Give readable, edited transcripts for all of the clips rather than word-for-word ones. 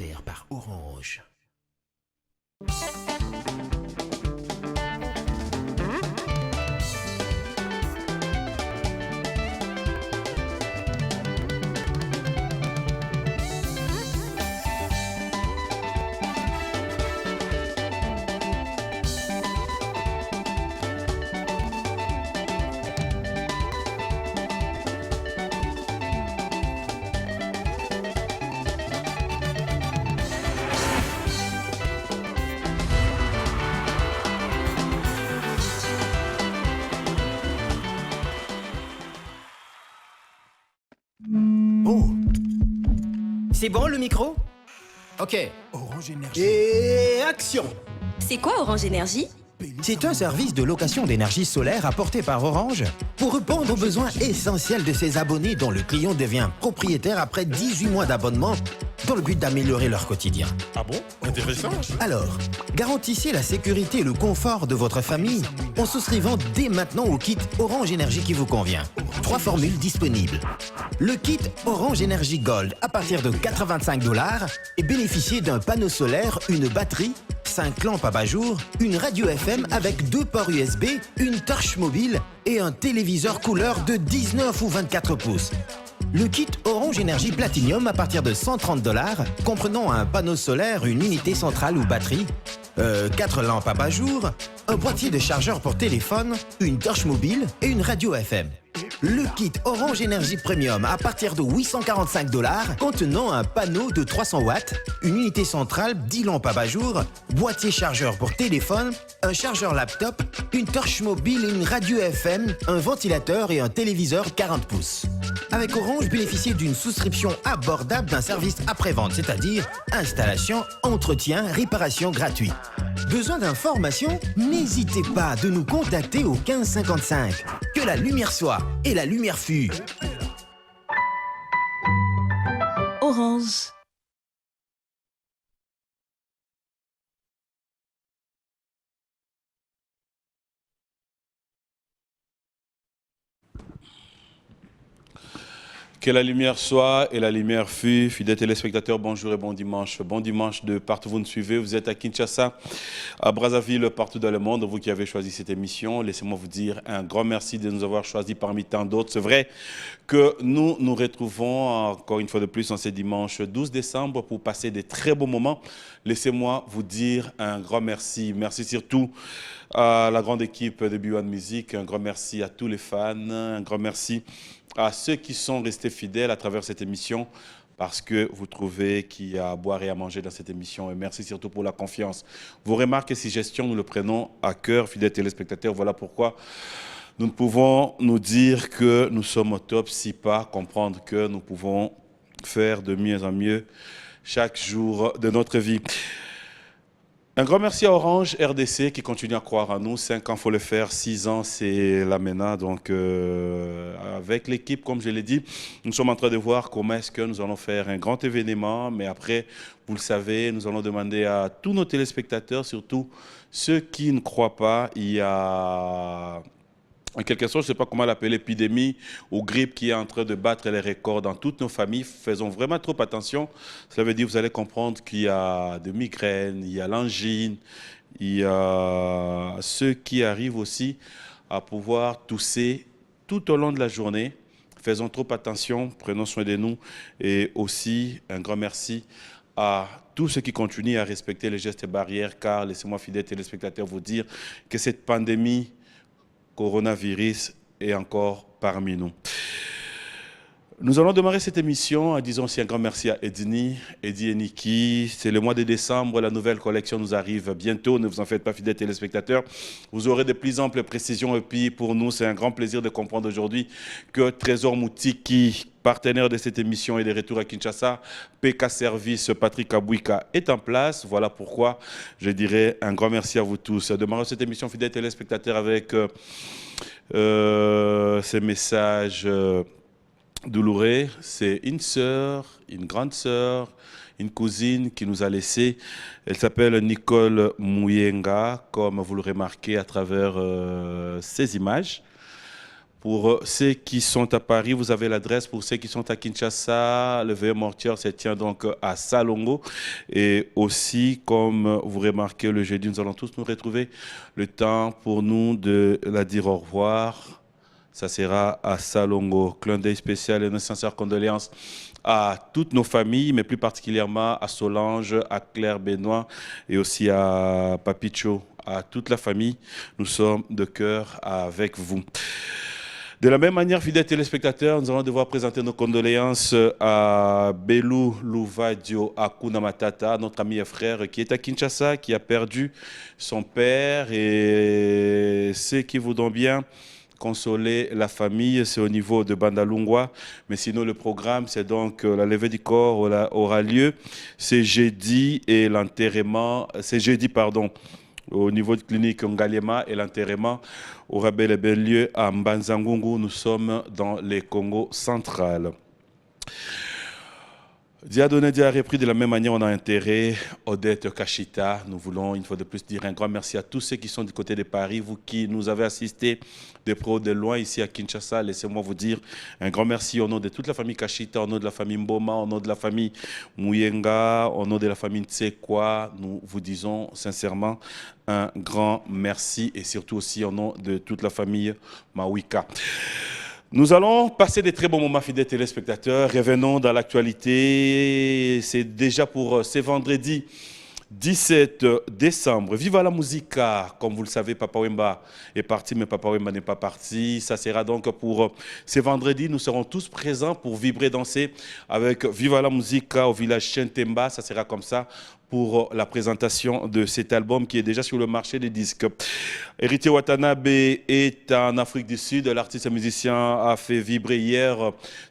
offert par Orange. Oh, c'est bon le micro? Ok. Orange Énergie. Et action! C'est quoi Orange Énergie? C'est un service de location d'énergie solaire apporté par Orange pour répondre aux besoins essentiels de ses abonnés dont le client devient propriétaire après 18 mois d'abonnement dans le but d'améliorer leur quotidien. Ah bon? Intéressant. Alors, garantissez la sécurité et le confort de votre famille en souscrivant dès maintenant au kit Orange Énergie qui vous convient. 3 formules disponibles. Le kit Orange Énergie Gold à partir de 85 $ et bénéficiez d'un panneau solaire, une batterie, 5 lampes abat-jour, une radio FM avec 2 ports USB, une torche mobile et un téléviseur couleur de 19 ou 24 pouces. Le kit Orange Énergie Platinum à partir de 130 $, comprenant un panneau solaire, une unité centrale ou batterie, 4 lampes abat-jour, un boîtier de chargeur pour téléphone, une torche mobile et une radio FM. Le kit Orange Énergie Premium à partir de 845 $, contenant un panneau de 300 watts, une unité centrale, 10 lampes abat-jour, boîtier chargeur pour téléphone, un chargeur laptop, une torche mobile et une radio FM, un ventilateur et un téléviseur 40 pouces. Avec Orange, bénéficiez d'une souscription abordable d'un service après-vente, c'est-à-dire installation, entretien, réparation gratuit. Besoin d'informations? N'hésitez pas de nous contacter au 1555. Que la lumière soit et la lumière fut. Orange. Que la lumière soit et la lumière fut. Fidèles téléspectateurs, bonjour et bon dimanche. Bon dimanche de partout où vous nous suivez. Vous êtes à Kinshasa, à Brazzaville, partout dans le monde. Vous qui avez choisi cette émission, laissez-moi vous dire un grand merci de nous avoir choisis parmi tant d'autres. C'est vrai que nous nous retrouvons encore une fois de plus en ce dimanche 12 décembre pour passer des très beaux moments. Laissez-moi vous dire un grand merci. Merci surtout à la grande équipe de B1 Music. Un grand merci à tous les fans. Un grand merci à ceux qui sont restés fidèles à travers cette émission parce que vous trouvez qu'il y a à boire et à manger dans cette émission. Et merci surtout pour la confiance. Vos remarques et suggestions, nous le prenons à cœur, fidèles téléspectateurs. Voilà pourquoi nous ne pouvons nous dire que nous sommes au top, si pas comprendre que nous pouvons faire de mieux en mieux chaque jour de notre vie. Un grand merci à Orange RDC qui continue à croire en nous. 5 ans, il faut le faire. 6 ans, c'est la MENA. Donc, avec l'équipe, comme je l'ai dit, nous sommes en train de voir comment est-ce que nous allons faire un grand événement. Mais après, vous le savez, nous allons demander à tous nos téléspectateurs, surtout ceux qui ne croient pas, il y a en quelque sorte, je ne sais pas comment l'appeler, l'épidémie ou grippe qui est en train de battre les records dans toutes nos familles. Faisons vraiment trop attention. Cela veut dire que vous allez comprendre qu'il y a des migraines, il y a l'angine, il y a ceux qui arrivent aussi à pouvoir tousser tout au long de la journée. Faisons trop attention, prenons soin de nous et aussi un grand merci à tous ceux qui continuent à respecter les gestes barrières car, laissez-moi fidèles téléspectateurs vous dire que cette pandémie coronavirus est encore parmi nous. Nous allons démarrer cette émission en disant aussi un grand merci à Eddie et Niki. C'est le mois de décembre, la nouvelle collection nous arrive bientôt. Ne vous en faites pas, fidèles téléspectateurs. Vous aurez de plus amples précisions et puis pour nous, c'est un grand plaisir de comprendre aujourd'hui que Trésor Moutiki, partenaire de cette émission et de retour à Kinshasa, PK Service, Patrick Abouika est en place. Voilà pourquoi je dirais un grand merci à vous tous. Démarrons cette émission, fidèles téléspectateurs, avec ces messages douloureux. C'est une sœur, une grande sœur, une cousine qui nous a laissé. Elle s'appelle Nicole Mouyenga, comme vous le remarquez à travers ces images. Pour ceux qui sont à Paris, vous avez l'adresse. Pour ceux qui sont à Kinshasa, le veilleur mortuaire se tient donc à Salongo. Et aussi, comme vous remarquez, le jeudi, nous allons tous nous retrouver. Le temps pour nous de la dire au revoir. Ça sera à Salongo. Clin d'œil spécial et nos sincères condoléances à toutes nos familles, mais plus particulièrement à Solange, à Claire Benoît et aussi à Papicho, à toute la famille. Nous sommes de cœur avec vous. De la même manière, fidèles téléspectateurs, nous allons devoir présenter nos condoléances à Belou Louvadio Akuna Matata, notre ami et frère qui est à Kinshasa, qui a perdu son père. Et ceux qui voudront bien consoler la famille, c'est au niveau de Bandalungwa. Mais sinon, le programme, c'est donc la levée du corps aura lieu. C'est jeudi et l'enterrement, c'est jeudi, pardon, au niveau de clinique Ngalema, et l'enterrement aura bel et bien lieu à Mbanzangungu. Nous sommes dans les Congo central. Diadoné Dia a repris de la même manière, on a intérêt Odette Kachita. Nous voulons une fois de plus dire un grand merci à tous ceux qui sont du côté de Paris, vous qui nous avez assistés de près ou de loin ici à Kinshasa. Laissez-moi vous dire un grand merci au nom de toute la famille Kachita, au nom de la famille Mboma, au nom de la famille Mouyenga, au nom de la famille Tsekwa. Nous vous disons sincèrement un grand merci et surtout aussi au nom de toute la famille Mawika. Nous allons passer des très bons moments, fidèles téléspectateurs. Revenons dans l'actualité. C'est déjà pour ce vendredi 17 décembre. Viva la musica. Comme vous le savez, Papa Wemba est parti, mais Papa Wemba n'est pas parti. Ça sera donc pour ce vendredi. Nous serons tous présents pour vibrer, danser avec Viva la musica au village Chentemba. Ça sera comme ça pour la présentation de cet album qui est déjà sur le marché des disques. Héritier Watanabe est en Afrique du Sud. L'artiste musicien a fait vibrer hier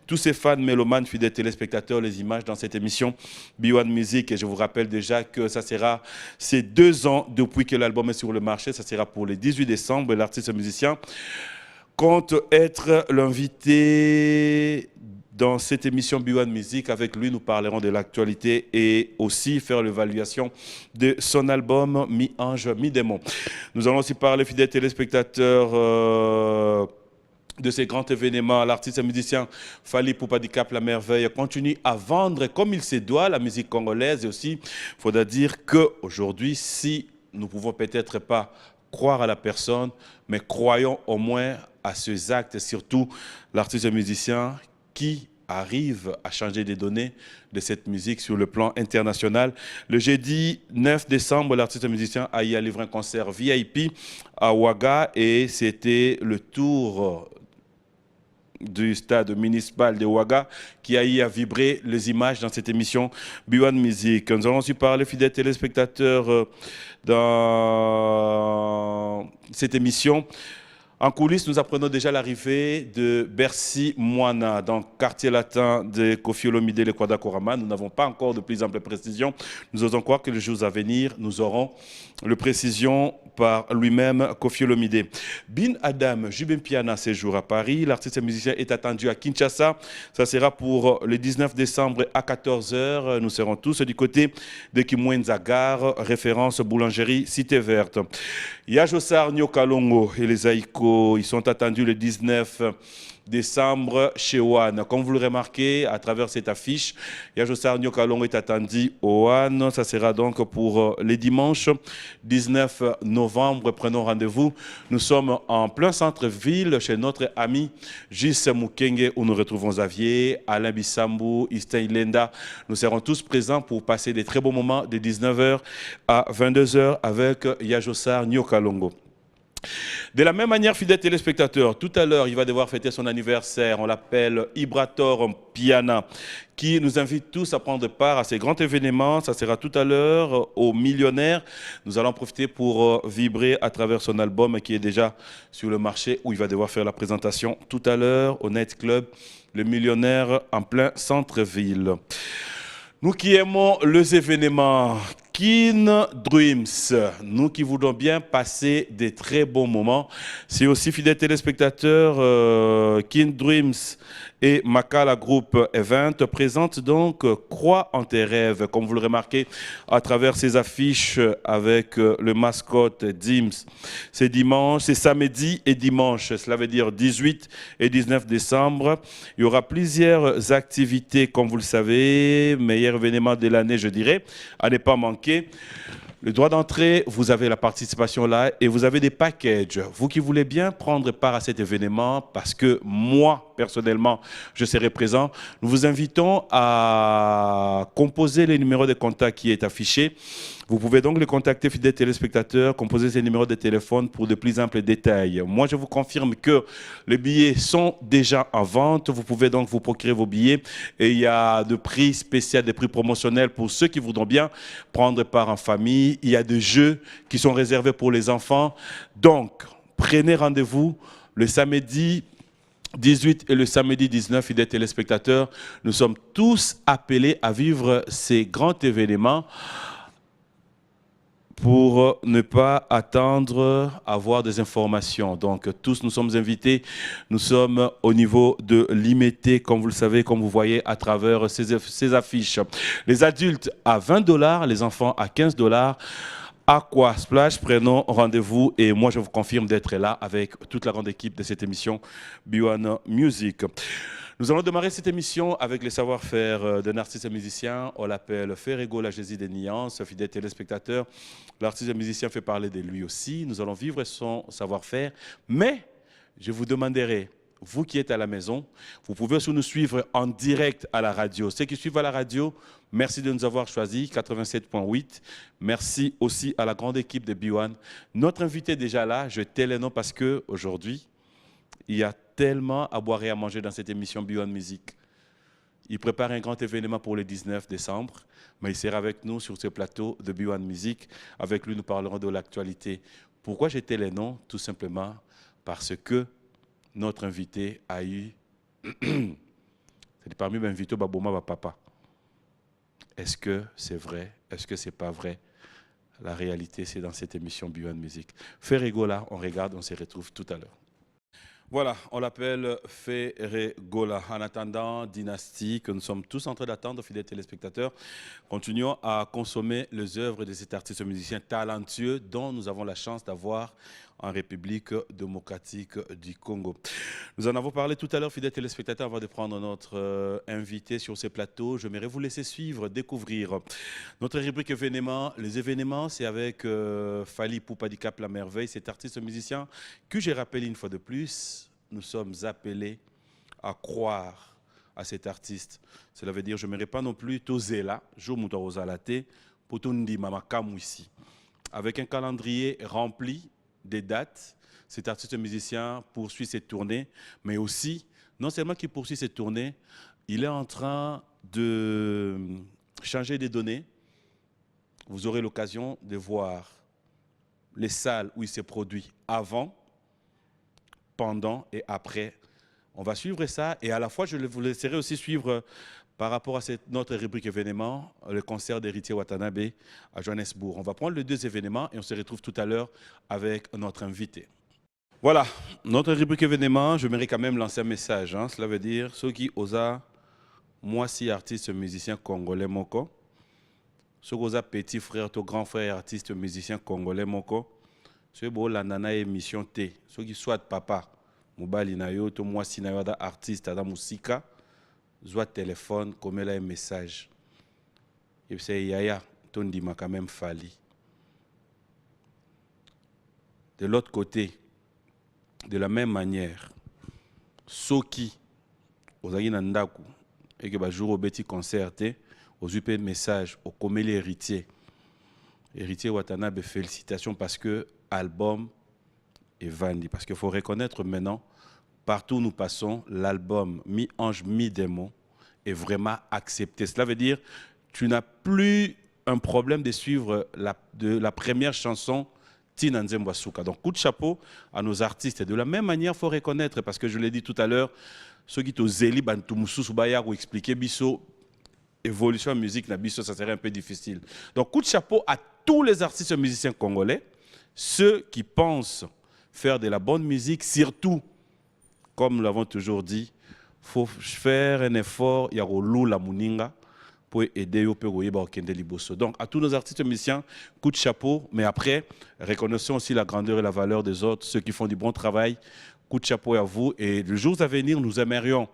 tous ses fans mélomanes, fidèles téléspectateurs, les images dans cette émission B1 Music. Et je vous rappelle déjà que ça sera ces 2 ans depuis que l'album est sur le marché. Ça sera pour le 18 décembre. L'artiste musicien compte être l'invité dans cette émission B1 Music. Avec lui, nous parlerons de l'actualité et aussi faire l'évaluation de son album Mi-Ange, Mi-Démon. Nous allons aussi parler, fidèles téléspectateurs, de ces grands événements. L'artiste et musicien Fally Ipupa Dicap La Merveille continue à vendre comme il se doit la musique congolaise. Et aussi, il faudra dire qu'aujourd'hui, si nous ne pouvons peut-être pas croire à la personne, mais croyons au moins à ces actes, et surtout l'artiste et musicien qui arrive à changer des données de cette musique sur le plan international. Le jeudi 9 décembre, l'artiste musicien a livré un concert VIP à Ouaga et c'était le tour du stade municipal de Ouaga qui a vibrer les images dans cette émission B1 Music. Nous allons aussi parler, fidèles téléspectateurs, dans cette émission. En coulisses, nous apprenons déjà l'arrivée de Bercy Moana dans le quartier latin de Koffi Olomide le Kwada Korama. Nous n'avons pas encore de plus ample précision. Nous osons croire que les jours à venir, nous aurons le précision par lui-même Koffi Olomide. Bin Adam Jubin Piana séjour à Paris. L'artiste et musicien est attendu à Kinshasa. Ça sera pour le 19 décembre à 14 h. Nous serons tous du côté de Kimwenza Gare, référence boulangerie Cité Verte. Yajosar Nyokalongo et les Aïko, ils sont attendus le 19 décembre chez One. Comme vous le remarquez à travers cette affiche, Yajosar Nyokalongo est attendu au One. Ça sera donc pour les dimanches 19 novembre. Prenons rendez-vous. Nous sommes en plein centre-ville chez notre ami Gis Mukenge où nous retrouvons Xavier, Alain Bissambou, Istin Lenda. Nous serons tous présents pour passer des très beaux moments de 19 h à 22 h avec Yajosar Nyokalongo. De la même manière, fidèles téléspectateurs, tout à l'heure, il va devoir fêter son anniversaire. On l'appelle Ibrator Piana, qui nous invite tous à prendre part à ces grands événements. Ça sera tout à l'heure au Millionnaire. Nous allons profiter pour vibrer à travers son album qui est déjà sur le marché, où il va devoir faire la présentation tout à l'heure au Night Club, le Millionnaire en plein centre-ville. Nous qui aimons les événements, Kin Dreams, nous qui voulons bien passer des très bons moments. C'est aussi, fidèles téléspectateurs, Kin Dreams et Makala Group Event présente donc Croix en tes rêves, comme vous le remarquez à travers ces affiches avec le mascotte Dims. C'est dimanche, c'est samedi et dimanche, cela veut dire 18 et 19 décembre. Il y aura plusieurs activités, comme vous le savez, meilleur événement de l'année, je dirais, à ne pas manquer. Le droit d'entrée, vous avez la participation là et vous avez des packages. Vous qui voulez bien prendre part à cet événement, parce que moi, personnellement, je serai présent, nous vous invitons à composer le numéro de contact qui est affiché. Vous pouvez donc les contacter, fidèles téléspectateurs, composer ces numéros de téléphone pour de plus amples détails. Moi, je vous confirme que les billets sont déjà en vente. Vous pouvez donc vous procurer vos billets. Et il y a des prix spéciaux, des prix promotionnels pour ceux qui voudront bien prendre part en famille. Il y a des jeux qui sont réservés pour les enfants. Donc, prenez rendez-vous le samedi 18 et le samedi 19, fidèles téléspectateurs. Nous sommes tous appelés à vivre ces grands événements pour ne pas attendre à avoir des informations. Donc, tous nous sommes invités. Nous sommes au niveau de l'IMET, comme vous le savez, comme vous voyez à travers ces affiches. Les adultes à 20 $, les enfants à 15 $. Aqua Splash, prenons rendez-vous et moi je vous confirme d'être là avec toute la grande équipe de cette émission B1 Music. Nous allons démarrer cette émission avec les savoir-faire d'un artiste et musicien. On l'appelle Ferrego, la Jésus des Nuances, fidèles téléspectateurs. L'artiste et musicien fait parler de lui aussi. Nous allons vivre son savoir-faire. Mais je vous demanderai, vous qui êtes à la maison, vous pouvez aussi nous suivre en direct à la radio. Ceux qui suivent à la radio, merci de nous avoir choisis, 87.8. Merci aussi à la grande équipe de B1. Notre invité est déjà là, je tais les noms parce qu'aujourd'hui, il y a tellement à boire et à manger dans cette émission B1 Music. Il prépare un grand événement pour le 19 décembre, mais il sera avec nous sur ce plateau de B1 Music. Avec lui, nous parlerons de l'actualité. Pourquoi j'ai tais les noms? Tout simplement parce que notre invité a eu... C'est parmi mes invités, Baboma, papa. Est-ce que c'est vrai? Est-ce que c'est pas vrai? La réalité, c'est dans cette émission B1 Music. Ferrego là, on regarde, on se retrouve tout à l'heure. Voilà, on l'appelle Ferregola. En attendant, Dynastie, que nous sommes tous en train d'attendre, fidèles téléspectateurs, continuons à consommer les œuvres de cet artiste musicien talentueux dont nous avons la chance d'avoir en République démocratique du Congo. Nous en avons parlé tout à l'heure, fidèles téléspectateurs, avant de prendre notre invité sur ces plateaux. J'aimerais vous laisser suivre, découvrir notre rubrique événements. Les événements, c'est avec Fally Ipupa du Cap La Merveille, cet artiste musicien que j'ai rappelé une fois de plus. Nous sommes appelés à croire à cet artiste. Cela veut dire, je ne pas non plus toser là, je me pour tout ici. Avec un calendrier rempli des dates, cet artiste musicien poursuit ses tournées, mais aussi, non seulement qu'il poursuit ses tournées, il est en train de changer des données. Vous aurez l'occasion de voir les salles où il s'est produit avant, pendant et après. On va suivre ça et à la fois, je vous laisserai aussi suivre par rapport à notre rubrique événement, le concert d'Héritier Watanabe à Johannesburg. On va prendre les deux événements et on se retrouve tout à l'heure avec notre invité. Voilà, notre rubrique événement, je mérite quand même lancer un message. Hein. Cela veut dire, ceux qui osent, moi si artiste musicien congolais moko, ceux qui osent petit frère, ton grand frère artiste musicien congolais moko, ceux qui la nana émission T, ceux qui soit papa, mobali na yo, to moi si na yo da artiste da musika, soit téléphone, comme elle a un message. Et puis c'est Yaya, ton dit m'a quand même fallu. De l'autre côté, de la même manière, Soki, aux Aguinandaku, et que jour au petit concerté, aux UP message, au commun l'héritier. Héritier Watanabe, félicitations parce que l'album est vendu. Parce qu'il faut reconnaître maintenant, partout où nous passons, l'album Mi-Ange, Mi-Démon est vraiment accepté. Cela veut dire tu n'as plus un problème de suivre la première chanson Tina Nzembo Suka. Donc, coup de chapeau à nos artistes. Et de la même manière, il faut reconnaître, parce que je l'ai dit tout à l'heure, ceux qui ont zéli, ou expliquer biso, évolution en musique, ça serait un peu difficile. Donc, coup de chapeau à tous les artistes et musiciens congolais, ceux qui pensent faire de la bonne musique, surtout, comme nous l'avons toujours dit, faut faire un effort, il y a la Muninga pour aider au Pérou Kende Liboso. Donc, à tous nos artistes musiciens, coup de chapeau, mais après, reconnaissons aussi la grandeur et la valeur des autres, ceux qui font du bon travail. Coup de chapeau à vous. Et les jours à venir, nous aimerions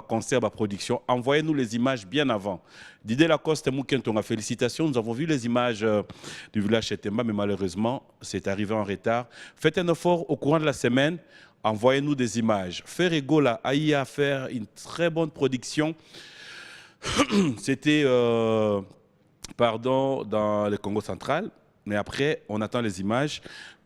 concert, production. Envoyez-nous les images bien avant. Didier Lacoste et Moukentonga, félicitations. Nous avons vu les images du village Chetemba, mais malheureusement, c'est arrivé en retard. Faites un effort au courant de la semaine. Envoyez-nous des images. Ferrego là, aïe à faire une très bonne production. C'était, dans le Congo central. Mais après, on attend les images.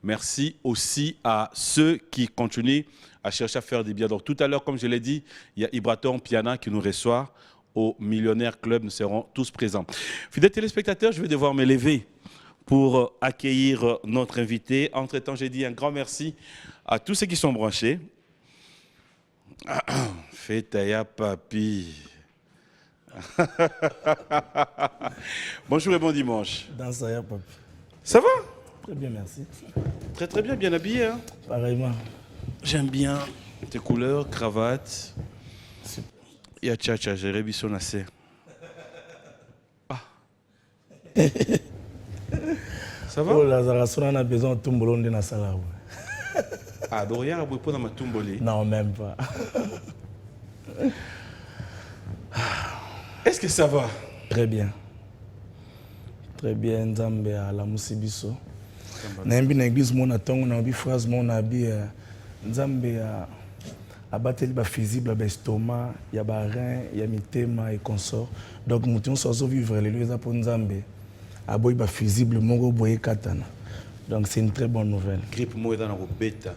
Merci aussi à ceux qui continuent à chercher à faire des biens. Donc tout à l'heure, comme je l'ai dit, il y a Ibraton Piana qui nous reçoit au Millionnaire Club. Nous serons tous présents. Fidèles téléspectateurs, je vais devoir me lever pour accueillir notre invité. Entre-temps, j'ai dit un grand merci à tous ceux qui sont branchés. Fetaya Papi. Bonjour et bon dimanche. Dans ça, Papi. Ça va? Très bien, merci. Très très bien, bien habillé. Hein? Pareillement. J'aime bien tes couleurs, cravate. Il y a tcha-tcha, j'ai révisé son assez. Ah. Ça va? Oh, Lazare, on a besoin de tombolon de Nassala. Ah, donc rien à boire dans ma tomboli. Non, même pas. Est-ce que ça va? Très bien. Très bien, Nzambe à la Moussibiso. Nambi na église mon atongo na bi phrase mon abi Nzambe a battre ba physique ba estomac, ya ba rein, ya mitema et consort. Donc mouton so vivre les lieux pour Nzambe. A boy ba physique mongo boye katana. Donc c'est une très bonne nouvelle. Grippe moi dans la bêta.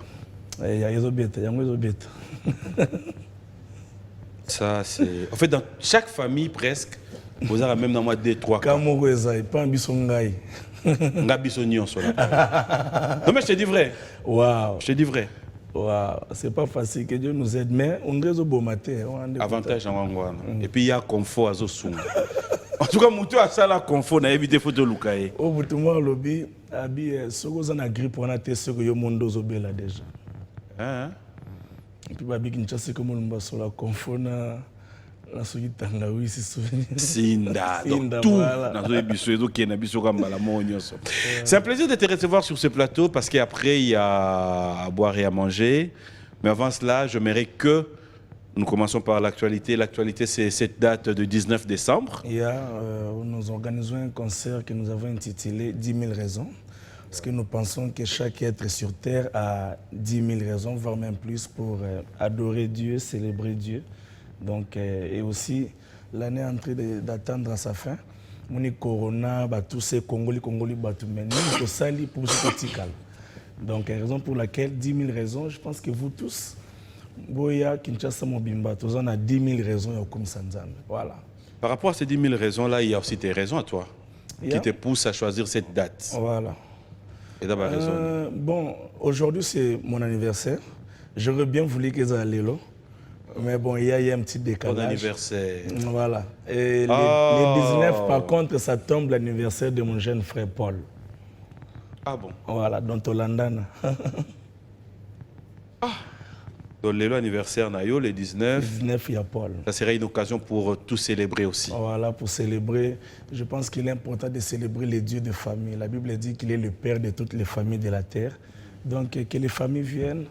Ya yezo bêta, ya yezo bêta. Ça c'est en fait dans chaque famille presque vous avez même dans moi 2-3 cas. Comme vous êtes pas bisongai. Non mais je te dis vrai. Waouh. Je te dis vrai. Waouh, c'est pas facile que Dieu nous aide mais on réseau beau matin, avantage en Wangwana. Et puis il y a confort à Zosunga. En tout cas, mutu a ça la confort na éviter photo lukaye. Au bout de moi lobby abi soko na grippe on a testé que yo mondo zobela déjà. Hein? Et puis babi kinchase comme on mba sur la confort na la soki tanga oui c'est souvenir. Sinda. Donc tout c'est un plaisir de te recevoir sur ce plateau parce qu'après il y a à boire et à manger. Mais avant cela, j'aimerais que nous commençons par l'actualité. L'actualité, c'est cette date de 19 décembre. Nous organisons un concert que nous avons intitulé 10 000 raisons. Parce que nous pensons que chaque être sur terre a 10 000 raisons, voire même plus, pour adorer Dieu, célébrer Dieu. Donc, et aussi, l'année est en train d'attendre à sa fin. Moni Corona, tous ces Congolais, mais nous, sali pour ce petit calme. Donc, raison pour laquelle 10 000 raisons, je pense que vous tous, Boya, Kinshasa, Mobimba, tous on a 10 000 raisons comme Sanzam. Voilà. Par rapport à ces 10 000 raisons-là, il y a aussi tes raisons à toi qui te poussent à choisir cette date. Voilà. Et d'abord raison. Bon, aujourd'hui, c'est mon anniversaire. J'aurais bien voulu que ça allait là. Mais bon, il y a un petit décalage. Bon anniversaire. Voilà. Et les 19, par contre, ça tombe l'anniversaire de mon jeune frère Paul. Ah bon? Voilà, dans Tolandana. Donc, l'anniversaire Nayo, le 19. Le 19, il y a Paul. Ça serait une occasion pour tout célébrer aussi. Voilà, pour célébrer. Je pense qu'il est important de célébrer les dieux de famille. La Bible dit qu'il est le père de toutes les familles de la terre. Donc, que les familles viennent.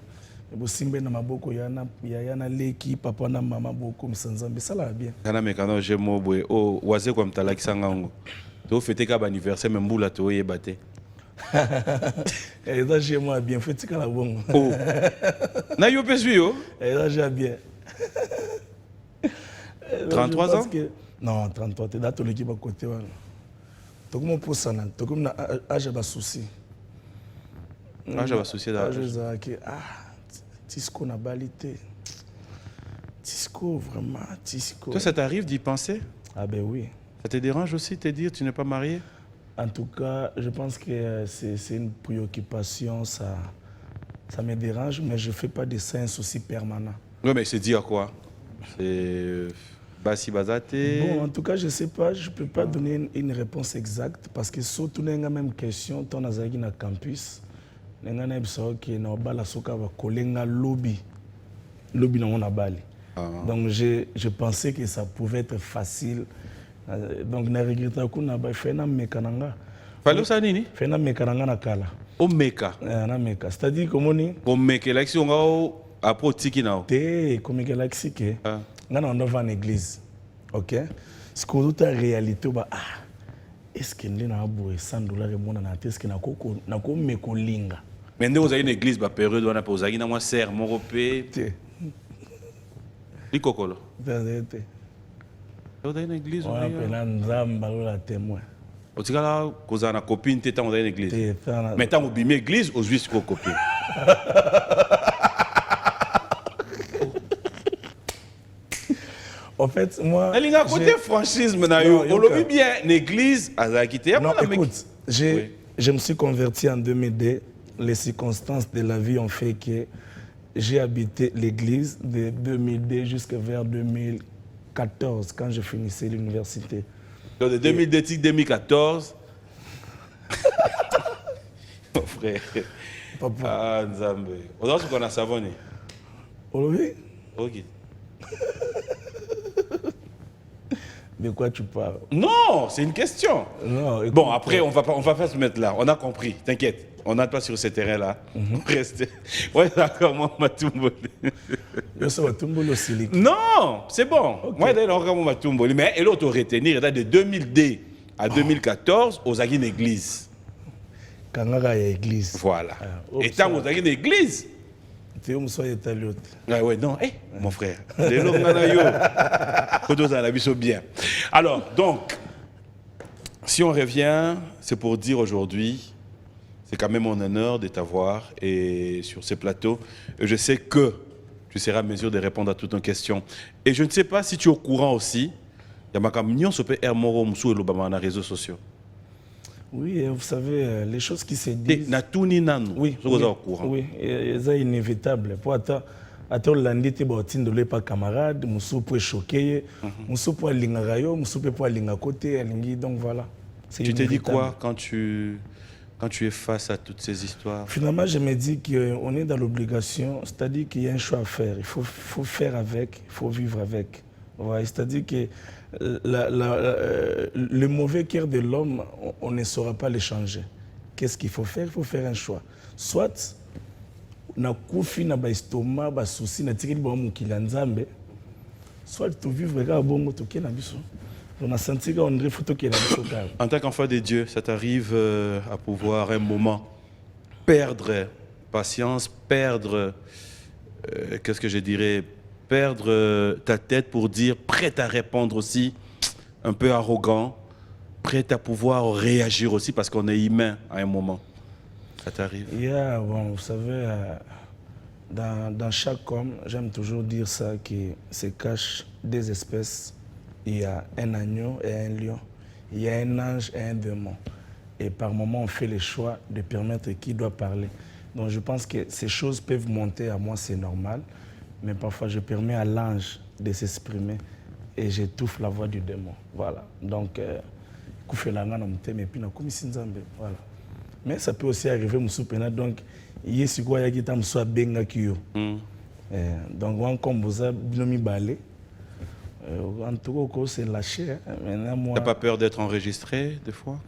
Bosimbe na maboko yana leki papa na mama boko msanzambe ça va bien. Kana mekano je mobwe o waze kwa mtalaki sangango. To fete ka anniversaire mbula to yebate. Et ça j'ai moi bien fete ka la bongo. Oh. Na yo pesu yo? Et ça j'ai bien. 33 ans? Non, 33 t'es date l'équipe à côté wana. To comme pour ça nan, to comme na âge ba souci. Âge ba souci d'âge. Tisco n'a balité. Tisco, vraiment, Tisco. Toi, ça t'arrive d'y penser? Ah ben oui. Ça te dérange aussi de te dire que tu n'es pas marié? En tout cas, je pense que c'est une préoccupation, ça me dérange, mais je ne fais pas de ça un souci permanent. Oui, mais c'est dit à quoi? C'est Bassi Bazate? Bon, en tout cas, je ne sais pas, je ne peux pas donner une réponse exacte, parce que surtout, on a la même question, ton azaki na campus. Nenga na biso ki na bala soka ba kolenga lobby na ona bali Donc je pensais que ça pouvait être facile. Donc na regretta kuna ba fena mekananga. Fallait ça nini? Fena mekananga na kala. O meka. Na meka. C'est-à-dire comment ni O meka l'action nga après tiki nao. te comme que l'axike. Ah. Nga on va en église. OK? Ce que toute réalité ba est-ce que ndina aboué $100 mona na est-ce que na ko mekolinga. Mais nous avons une église ba période wana pa ozaki na moi serre mon repé. Te. Likokolo. Te. Vous avez une église? On appelle nzamba la témoin. En tout cas, là, quand on a une copine, tu es dans une église. Mais quand on a une église, on joue sur une copine. En fait, moi. Il y a un côté franchise, on l'a vu bien, une église, elle a quitté. Non, écoute, je me suis converti en 2002. Les circonstances de la vie ont fait que j'ai habité l'église de 2002 jusqu'à vers 2014, quand je finissais l'université. Donc de 2002 à 2014. Mon frère. Papa. Ah, Nzambe. On a ce qu'on a savonné. Oui. Ok. De quoi tu parles? Non, c'est une question. Non, écoute, Bon, après, on va pas se mettre là. On a compris, t'inquiète. On n'a pas sur ce terrain-là. Restez. Ouais, d'accord, moi, Matumboli. Non, c'est bon. Okay. Moi, d'ailleurs, Matumboli. Mais elle aurait retenir de 2002 à 2014 aux Aguines Église. Quand on a l'église. Voilà. Et tant aux Aguines Église. Tu es un Ouais, non, hey, mon frère. Les gens ont bien. Alors, donc, si on revient, c'est pour dire aujourd'hui, c'est quand même mon honneur de t'avoir et sur ce plateau. Et je sais que tu seras à mesure de répondre à toutes nos questions. Et je ne sais pas si tu es au courant aussi, il y a ma camion sur les réseaux sociaux. Oui, vous savez, les choses qui se disent. Oui, au courant. Oui, c'est inévitable. Pour attendre l'andité, il ne pas camarade, il peut choquer, il peut lingayo, il peut linga côté, donc voilà. Tu t'es dit quoi quand tu es face à toutes ces histoires? Finalement, je me dis qu'on est dans l'obligation, c'est-à-dire qu'il y a un choix à faire. Il faut faire avec, il faut vivre avec. Ouais, c'est-à-dire que le mauvais cœur de l'homme, on ne saura pas le changer. Qu'est-ce qu'il faut faire? Il faut faire un choix. Soit, na koufi na ba estomac, ba souci, na tikeli ba mukila nzambe. Soit tu vivre ga bongo toke na biso. On a senti qu'on dirait photo qui est là. En tant qu'enfant de Dieu, ça t'arrive à pouvoir un moment perdre patience, perdre, qu'est-ce que je dirais, perdre ta tête pour dire prêt à répondre aussi, un peu arrogant, prêt à pouvoir réagir aussi parce qu'on est humain à un moment. Ça t'arrive? Bon, vous savez, dans chaque homme, j'aime toujours dire ça, qu'il se cache des espèces. Il y a un agneau et un lion. Il y a un ange et un démon. Et par moment, on fait le choix de permettre qui doit parler. Donc je pense que ces choses peuvent monter à moi, c'est normal. Mais parfois, je permets à l'ange de s'exprimer et j'étouffe la voix du démon. Voilà. Donc, voilà. Mais ça peut aussi arriver, donc, il y a ce qui soit benga kiyo. Donc, on compose binomi balé. En tout cas, c'est lâché. T'as pas peur d'être enregistré des fois?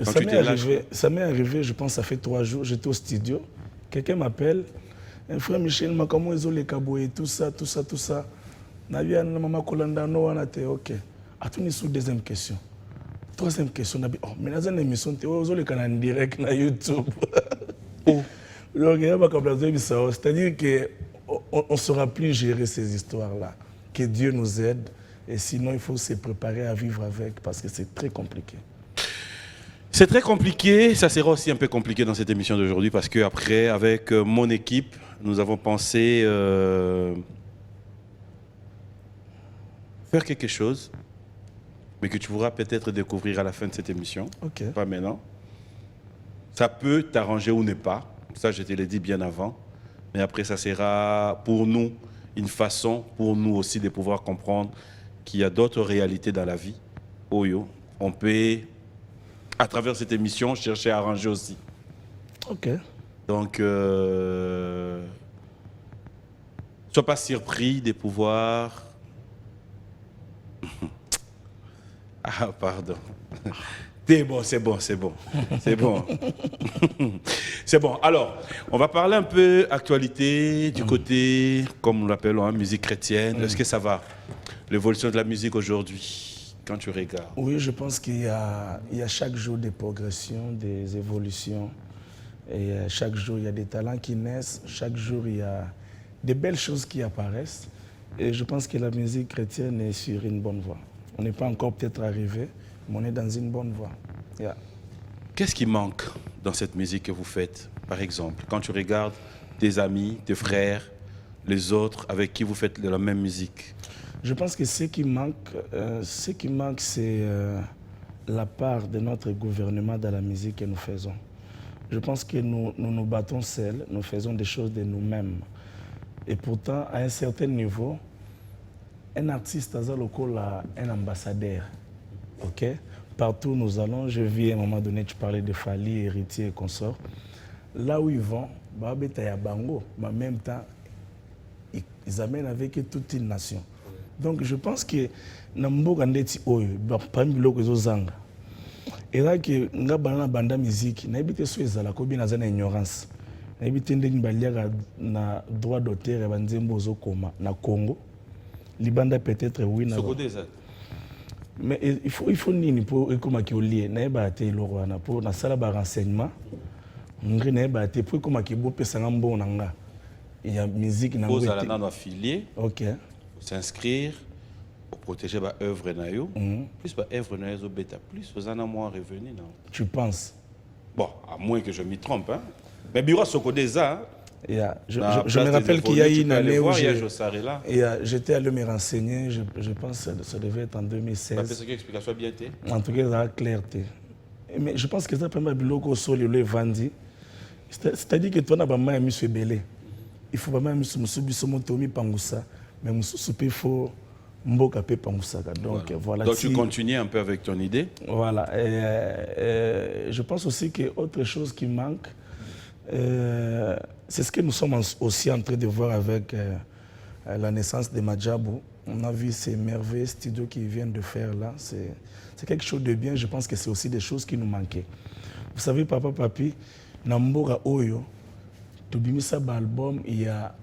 Ça m'est arrivé, je pense, ça fait 3 jours, j'étais au studio. Quelqu'un m'appelle, un frère Michel, comment ils ont les cabouets, tout ça. Navia, maman Kolanda, no one a ok. À tout niveau, deuxième question. Troisième question, mais dans une émission, tu as les canaux en direct sur YouTube. C'est-à-dire qu'on ne saura plus gérer ces histoires-là. Que Dieu nous aide. Et sinon, il faut se préparer à vivre avec parce que c'est très compliqué. C'est très compliqué. Ça sera aussi un peu compliqué dans cette émission d'aujourd'hui parce qu'après, avec mon équipe, nous avons pensé faire quelque chose, mais que tu pourras peut-être découvrir à la fin de cette émission. Ok. Pas maintenant. Ça peut t'arranger ou ne pas. Ça, je te l'ai dit bien avant. Mais après, ça sera pour nous une façon pour nous aussi de pouvoir comprendre qu'il y a d'autres réalités dans la vie. Oyo, on peut, à travers cette émission, chercher à arranger aussi. Ok. Donc, Sois pas surpris de pouvoir... Ah, pardon. C'est bon, c'est bon, c'est bon. C'est bon. C'est bon. Alors, on va parler un peu actualité du côté, comme nous l'appelons, musique chrétienne. Est-ce que ça va? L'évolution de la musique aujourd'hui, quand tu regardes? Oui, je pense qu'il y a chaque jour des progressions, des évolutions. Et chaque jour, il y a des talents qui naissent. Chaque jour, il y a des belles choses qui apparaissent. Et je pense que la musique chrétienne est sur une bonne voie. On n'est pas encore peut-être arrivé, mais on est dans une bonne voie. Yeah. Qu'est-ce qui manque dans cette musique que vous faites, par exemple, quand tu regardes tes amis, tes frères, les autres avec qui vous faites de la même musique? Je pense que ce qui manque, c'est la part de notre gouvernement dans la musique que nous faisons. Je pense que nous battons seuls, nous faisons des choses de nous-mêmes. Et pourtant, à un certain niveau, un artiste a un ambassadeur. Ok? Partout où nous allons, je vis à un moment donné, tu parlais de Fali, héritier et consorts. Là où ils vont, mais en même temps, ils amènent avec toute une nation. Donc je pense que Namboga Ndeti Oyo, parmi les Zanga, et là que nga bana banda musique, na ebité so ezala ko bi na zana ignorance. Na ebité ndenge baliaka na droit d'auteur et banzembo zo koma na Congo. Libanda peut-être oui na. Mais il faut nini pour comme qui lié na ba te loro na pour na sala ba renseignement. Ngri na ba te pour comme qui bo pesa ngambo na nga. Il y a musique na ngwe. Vous allez dans affilié. OK. S'inscrire. Protéger ma œuvre naïo, plus ma œuvre naïo bêta plus aux années moins revenus non. Tu penses? Bon, à moins que je m'y trompe hein. Mais bureau Soko déjà. Yeah. Je me rappelle qu'il y a une année où j'étais allé me renseigner, je pense que ça devait être en 2016. Parce que l'explication a bien été. En tout cas, ça a clarté. Mais je pense que ça peut être biloko sur le vandi. C'est-à-dire que toi, tu as un monsieur belé. Il faut pas même monsieur Motomi Pangoussa, mais monsieur il faut Mboka pe Pangoussaka. Donc voilà. Donc tu continues un peu avec ton idée. Voilà. Je pense aussi qu'autre chose qui manque, c'est ce que nous sommes aussi en train de voir avec la naissance de Madjabou. On a vu ces merveilleux studios qu'ils viennent de faire là. C'est quelque chose de bien. Je pense que c'est aussi des choses qui nous manquaient. Vous savez, papa, papi, Namboga Oyo, tu bimisa ba album, il y a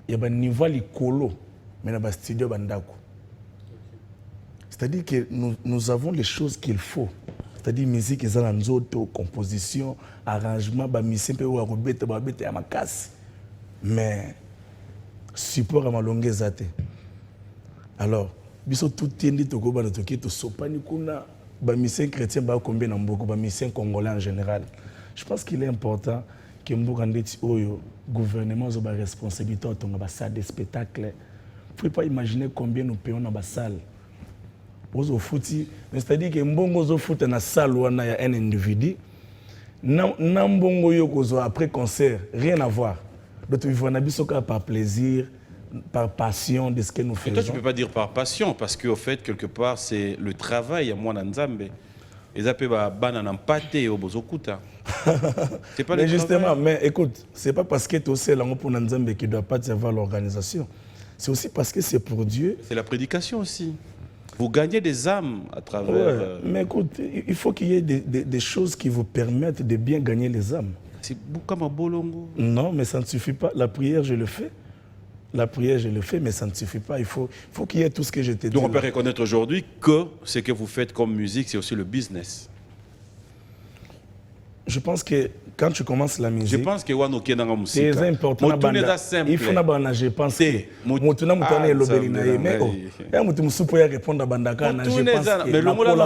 un niveau likolo, mais il y a un studio bandako. C'est-à-dire que nous avons les choses qu'il faut. C'est-à-dire musique, composition, arrangement, mais support à ma longue zate. Alors, biso tout tiendi to go ba to ki to sopani kuna ba mission chrétien ba combien na mboko ba mission congolais en général. Je pense qu'il est important que mboka ndeti oyo gouvernement zo ba responsabilité autonga ba salle de spectacle. Faut pas imaginer combien nous payons dans ba salle. C'est-à-dire que mbongo zo foot na salle wana ya un individu na mbongo yo kozo après concert rien à voir. Donc il faut na biso ka par plaisir, par passion de ce que nous faisons. Et toi tu peux pas dire par passion parce que au fait quelque part c'est le travail à moi nzambe. Et ça peut ba banana pâté au bozokuta. C'est pas mais justement mais écoute, c'est pas parce que tu es là pour nzambe qui doit pas y avoir l'organisation. C'est aussi parce que c'est pour Dieu. C'est la prédication aussi. Vous gagnez des âmes à travers... Ouais, mais écoute, il faut qu'il y ait des choses qui vous permettent de bien gagner les âmes. C'est comme un bolongo. Non, mais ça ne suffit pas. La prière, je le fais. La prière, je le fais, mais ça ne suffit pas. Il faut qu'il y ait tout ce que je t'ai dit. Donc on peut reconnaître aujourd'hui que ce que vous faites comme musique, c'est aussi le business. Je pense que quand tu commences la musique, je pense que c'est important. Il faut que je pense que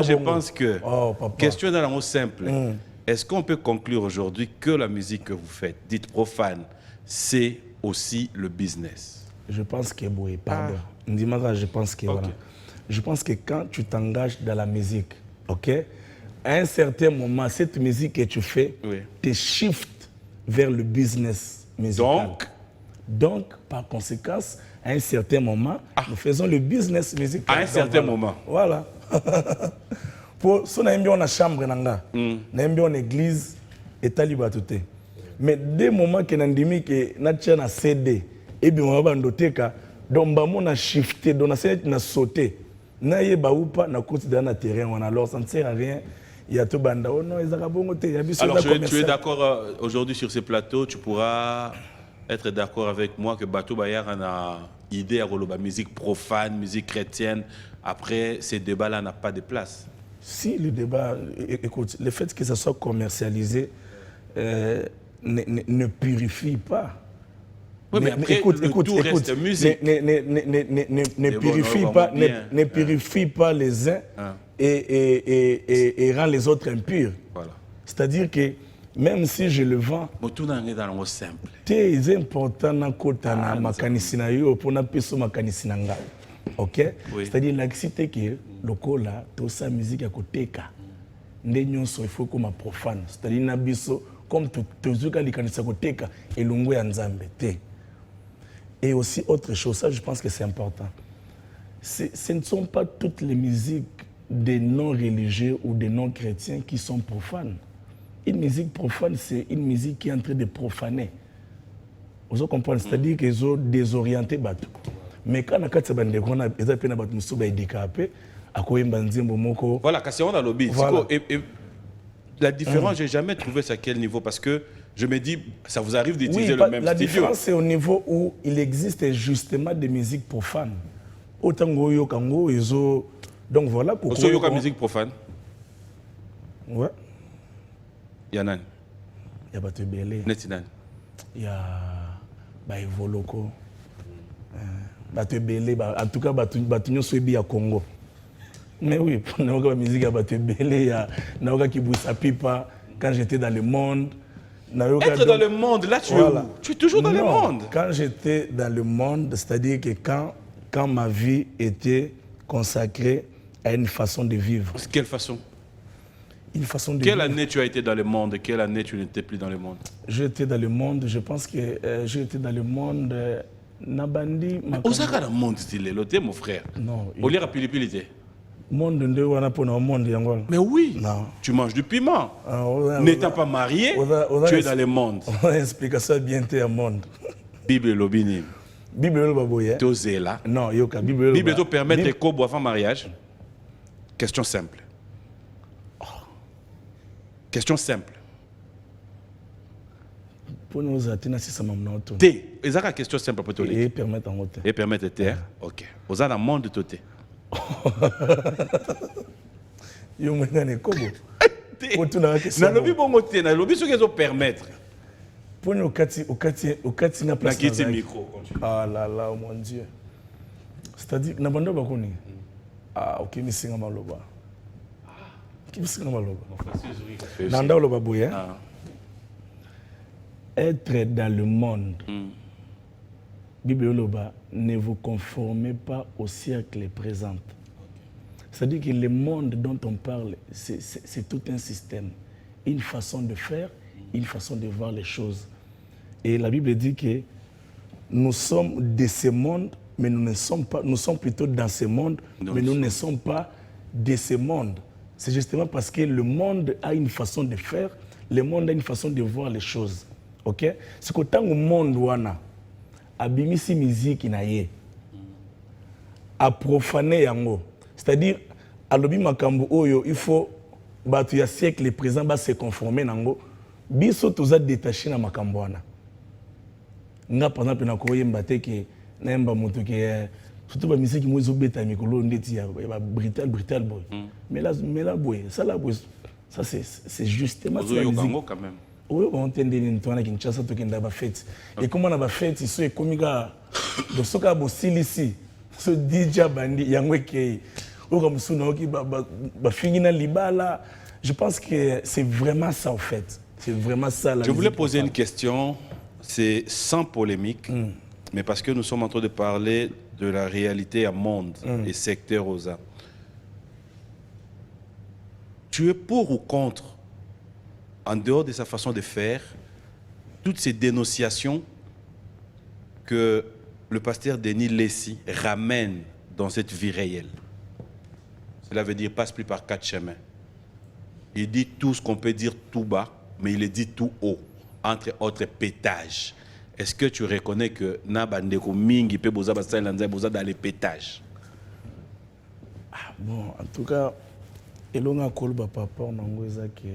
je pense que question dans le mot simple. Est-ce qu'on peut conclure aujourd'hui que la musique que vous faites, dite profane, c'est aussi le business? Je pense que oui, pardon. Je pense que voilà. Je pense que quand tu t'engages dans la musique, ok, à un certain moment, cette musique que tu fais te shift vers le business musical. Donc, par conséquent, à un certain moment, nous faisons le business musical. À un certain moment. Voilà. Pour si on a une chambre, on a une église, et taliba tout. Mais dès le moment que nous avons dit que nous avons un CD, et bien on va ndoteka donc ba mon a shifté donc na sauté na yeba ou pas na côté dans le terrain on alors ça ne sert à rien. Il y a tout banda oh non ezaka bongo te ya biso. Alors tu es d'accord aujourd'hui sur ces plateaux, tu pourras être d'accord avec moi que Bato Bayar a idée à la musique profane, musique chrétienne. Après, ces débats-là n'ont pas de place. Si le débat, écoute, le fait que ça soit commercialisé ne purifie pas. Oui, mais après, tout reste musique. Ne purifie pas les uns et rend les autres impurs. Voilà. C'est-à-dire que même si je le vends, c'est important dans makanisi na yo pour na peso makanisi na nga. OK? C'est-à-dire l'accepter que le cola tout ça musique à côté ka. Ndenyoso il faut comme profane. C'est-à-dire na biso comme tout ka likanisa côté ka elongo ya nzambe te. Et aussi autre chose, ça je pense que c'est important. Ce ne sont pas toutes les musiques des non-religieux ou des non-chrétiens qui sont profanes. Une musique profane, c'est une musique qui est en train de profaner. Vous comprenez? C'est-à-dire qu'ils ont désorienté Batou. Mais quand on a quatre bandes, on a des peines à Batou Moussouba et décapé, à quoi ils bandent Moko. Voilà, quand on a lobby. La différence, je n'ai jamais trouvé ça à quel niveau parce que je me dis, ça vous arrive d'utiliser le même la studio. différence, c'est au niveau où il existe justement des musiques profanes. Autant que Kango, ils ont. Donc voilà pourquoi. Aussi, il y a musique profane. Ouais. Il y en a. Il y a Bato Belé. Il y a Voloko. Bato Belé. En tout cas, Bato Nyosoebi à Congo. Mais oui, pour la musique à Bato Belé, il y a Naoka Kiboussa Pipa. Quand j'étais dans le monde. Être dans le monde, là tu es où? Tu es toujours dans le monde. Quand j'étais dans le monde, c'est-à-dire que quand ma vie était consacrée à une façon de vivre. Quelle façon? Une façon de Quelle vivre. année tu as été dans le monde et quelle année tu n'étais plus dans le monde? J'étais dans le monde, je pense que j'étais dans le monde. Nabandi. Osaka dans le monde, style, l'autre, mon frère. Non. Au lieu de pilipilité. Monde de wana pour le monde yangol. Mais oui. Non. Tu manges du piment. N'étant pas marié, tu es dans le monde. On va expliquer ça bien au monde. Bible lobini. Bible lobaboye. T'oses là. Non, yoka Bible. Bible te permet de co avant mariage. Question simple. Question simple. Pour nous atteindre si ça m'a mené autour. T. Et ça la question simple pour toi. Et permettre en haute. Et permettre de terre. OK. Aux dans le monde de toté. Yo mwenane kobo. Na lobby bongo te na lobby ce qu'ils ont permettre. Pour nous okati na place. Na kiti micro. Ah là là, oh mon Dieu. C'est-à-dire na bando bakoni. Ah OK misinga maloba. Qui misinga maloba. Nanda loba boye. Être dans le monde. Bible loba, ne vous conformez pas au siècle présent. C'est-à-dire que le monde dont on parle, c'est tout un système, une façon de faire, une façon de voir les choses. Et la Bible dit que nous sommes de ce monde, mais nous ne sommes pas, nous sommes plutôt dans ce monde, mais nous ne sommes pas de ce monde. C'est justement parce que le monde a une façon de faire, le monde a une façon de voir les choses. Ok? C'est qu'autant au monde wana, abimisi musique na ye, a profané yango. C'est-à-dire, à l'obi makambo oyo, il faut, batu ya siècle présent, ba se conformer nango. Biso toza détaché na makambo wana. Nga par exemple na koye mbate ke na yamba moto ke surtout ba musique mo ezobeta mikolo ndeti ya ba brutal boy. Mais là boy, ça là boy, ça c'est justement ça la musique quand même. Oui, on entend des gens qui Kinshasa qui ont des fêtes. Et comment on a fête ici et comme ça, donc ce qu'a bossé ici, ce DJ bandi yangwe qui, ou comme souno qui ba finina libala. Je pense que c'est vraiment ça en fait. C'est vraiment ça la. Je voulais poser une question, c'est sans polémique, mais parce que nous sommes en train de parler de la réalité à monde et secteur aux arts. Tu es pour ou contre, en dehors de sa façon de faire, toutes ces dénonciations que le pasteur Denis Lessi ramène dans cette vie réelle? Cela veut dire passe plus par 4 chemins. Il dit tout ce qu'on peut dire tout bas, mais il le dit tout haut, entre autres pétages. est-ce que tu reconnais que na bandeko mingi pe boza basala nzai boza dans les pétages? Bon, en tout cas, elonga kolba papa nango ezaki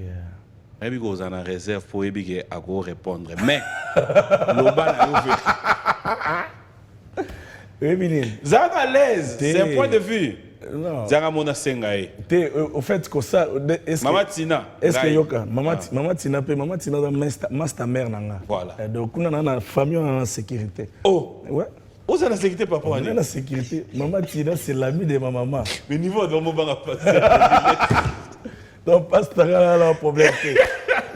Ebi ko za na réserve pour ebi ke ako répondre. Mais loba na yo fait. Zanga à l'aise, c'est un point de vue. Non. Zanga mona sengae. Au fait que ça Mama Tina. Est-ce que yoka Mama Tina da master mère nanga. Voilà. Donc on a famille en sécurité. Oh. Ouais. Où ça la sécurité papa On a la sécurité. Mama Tina c'est l'ami de ma maman. Mais niveau de mon banga passer. Donc pasteur là la problème.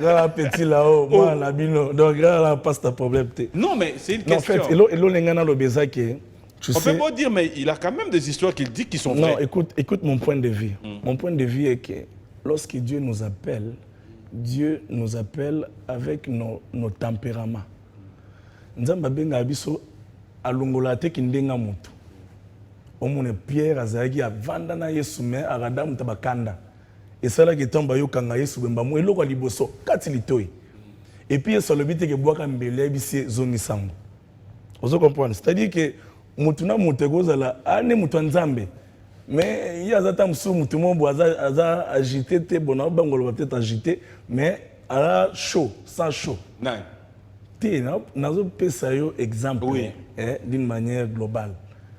Là petit là-haut, moi la bino. Donc là passe ta problème. Non mais c'est une question. question. En fait, elo lengana lo bezaki. On peut pas dire, mais il a quand même des histoires qu'il dit qui sont vraies. Non, écoute mon point de vue. Mon point de vue est que lorsque Dieu nous appelle avec nos tempéraments. Nzamba benga biso alongola te kindenga mutu. Omone Pierre azaki avanda na Yesu me aradamu tabakanda. Et ça là qui tombe yo kanga Yesu bemba mo eloko liboso kati litoi. Et puis sur le but que boaka mbele bisi zongi sango. Vous comprenez? C'est-à-dire que mutuna mutegozala ane mutu nzambe. Mais il y a zata msu mutu mombo aza agité te bona bangolo peut-être agité mais à la chaud, sans chaud. Non. Nazo pesa yo exemple oui. D'une manière globale.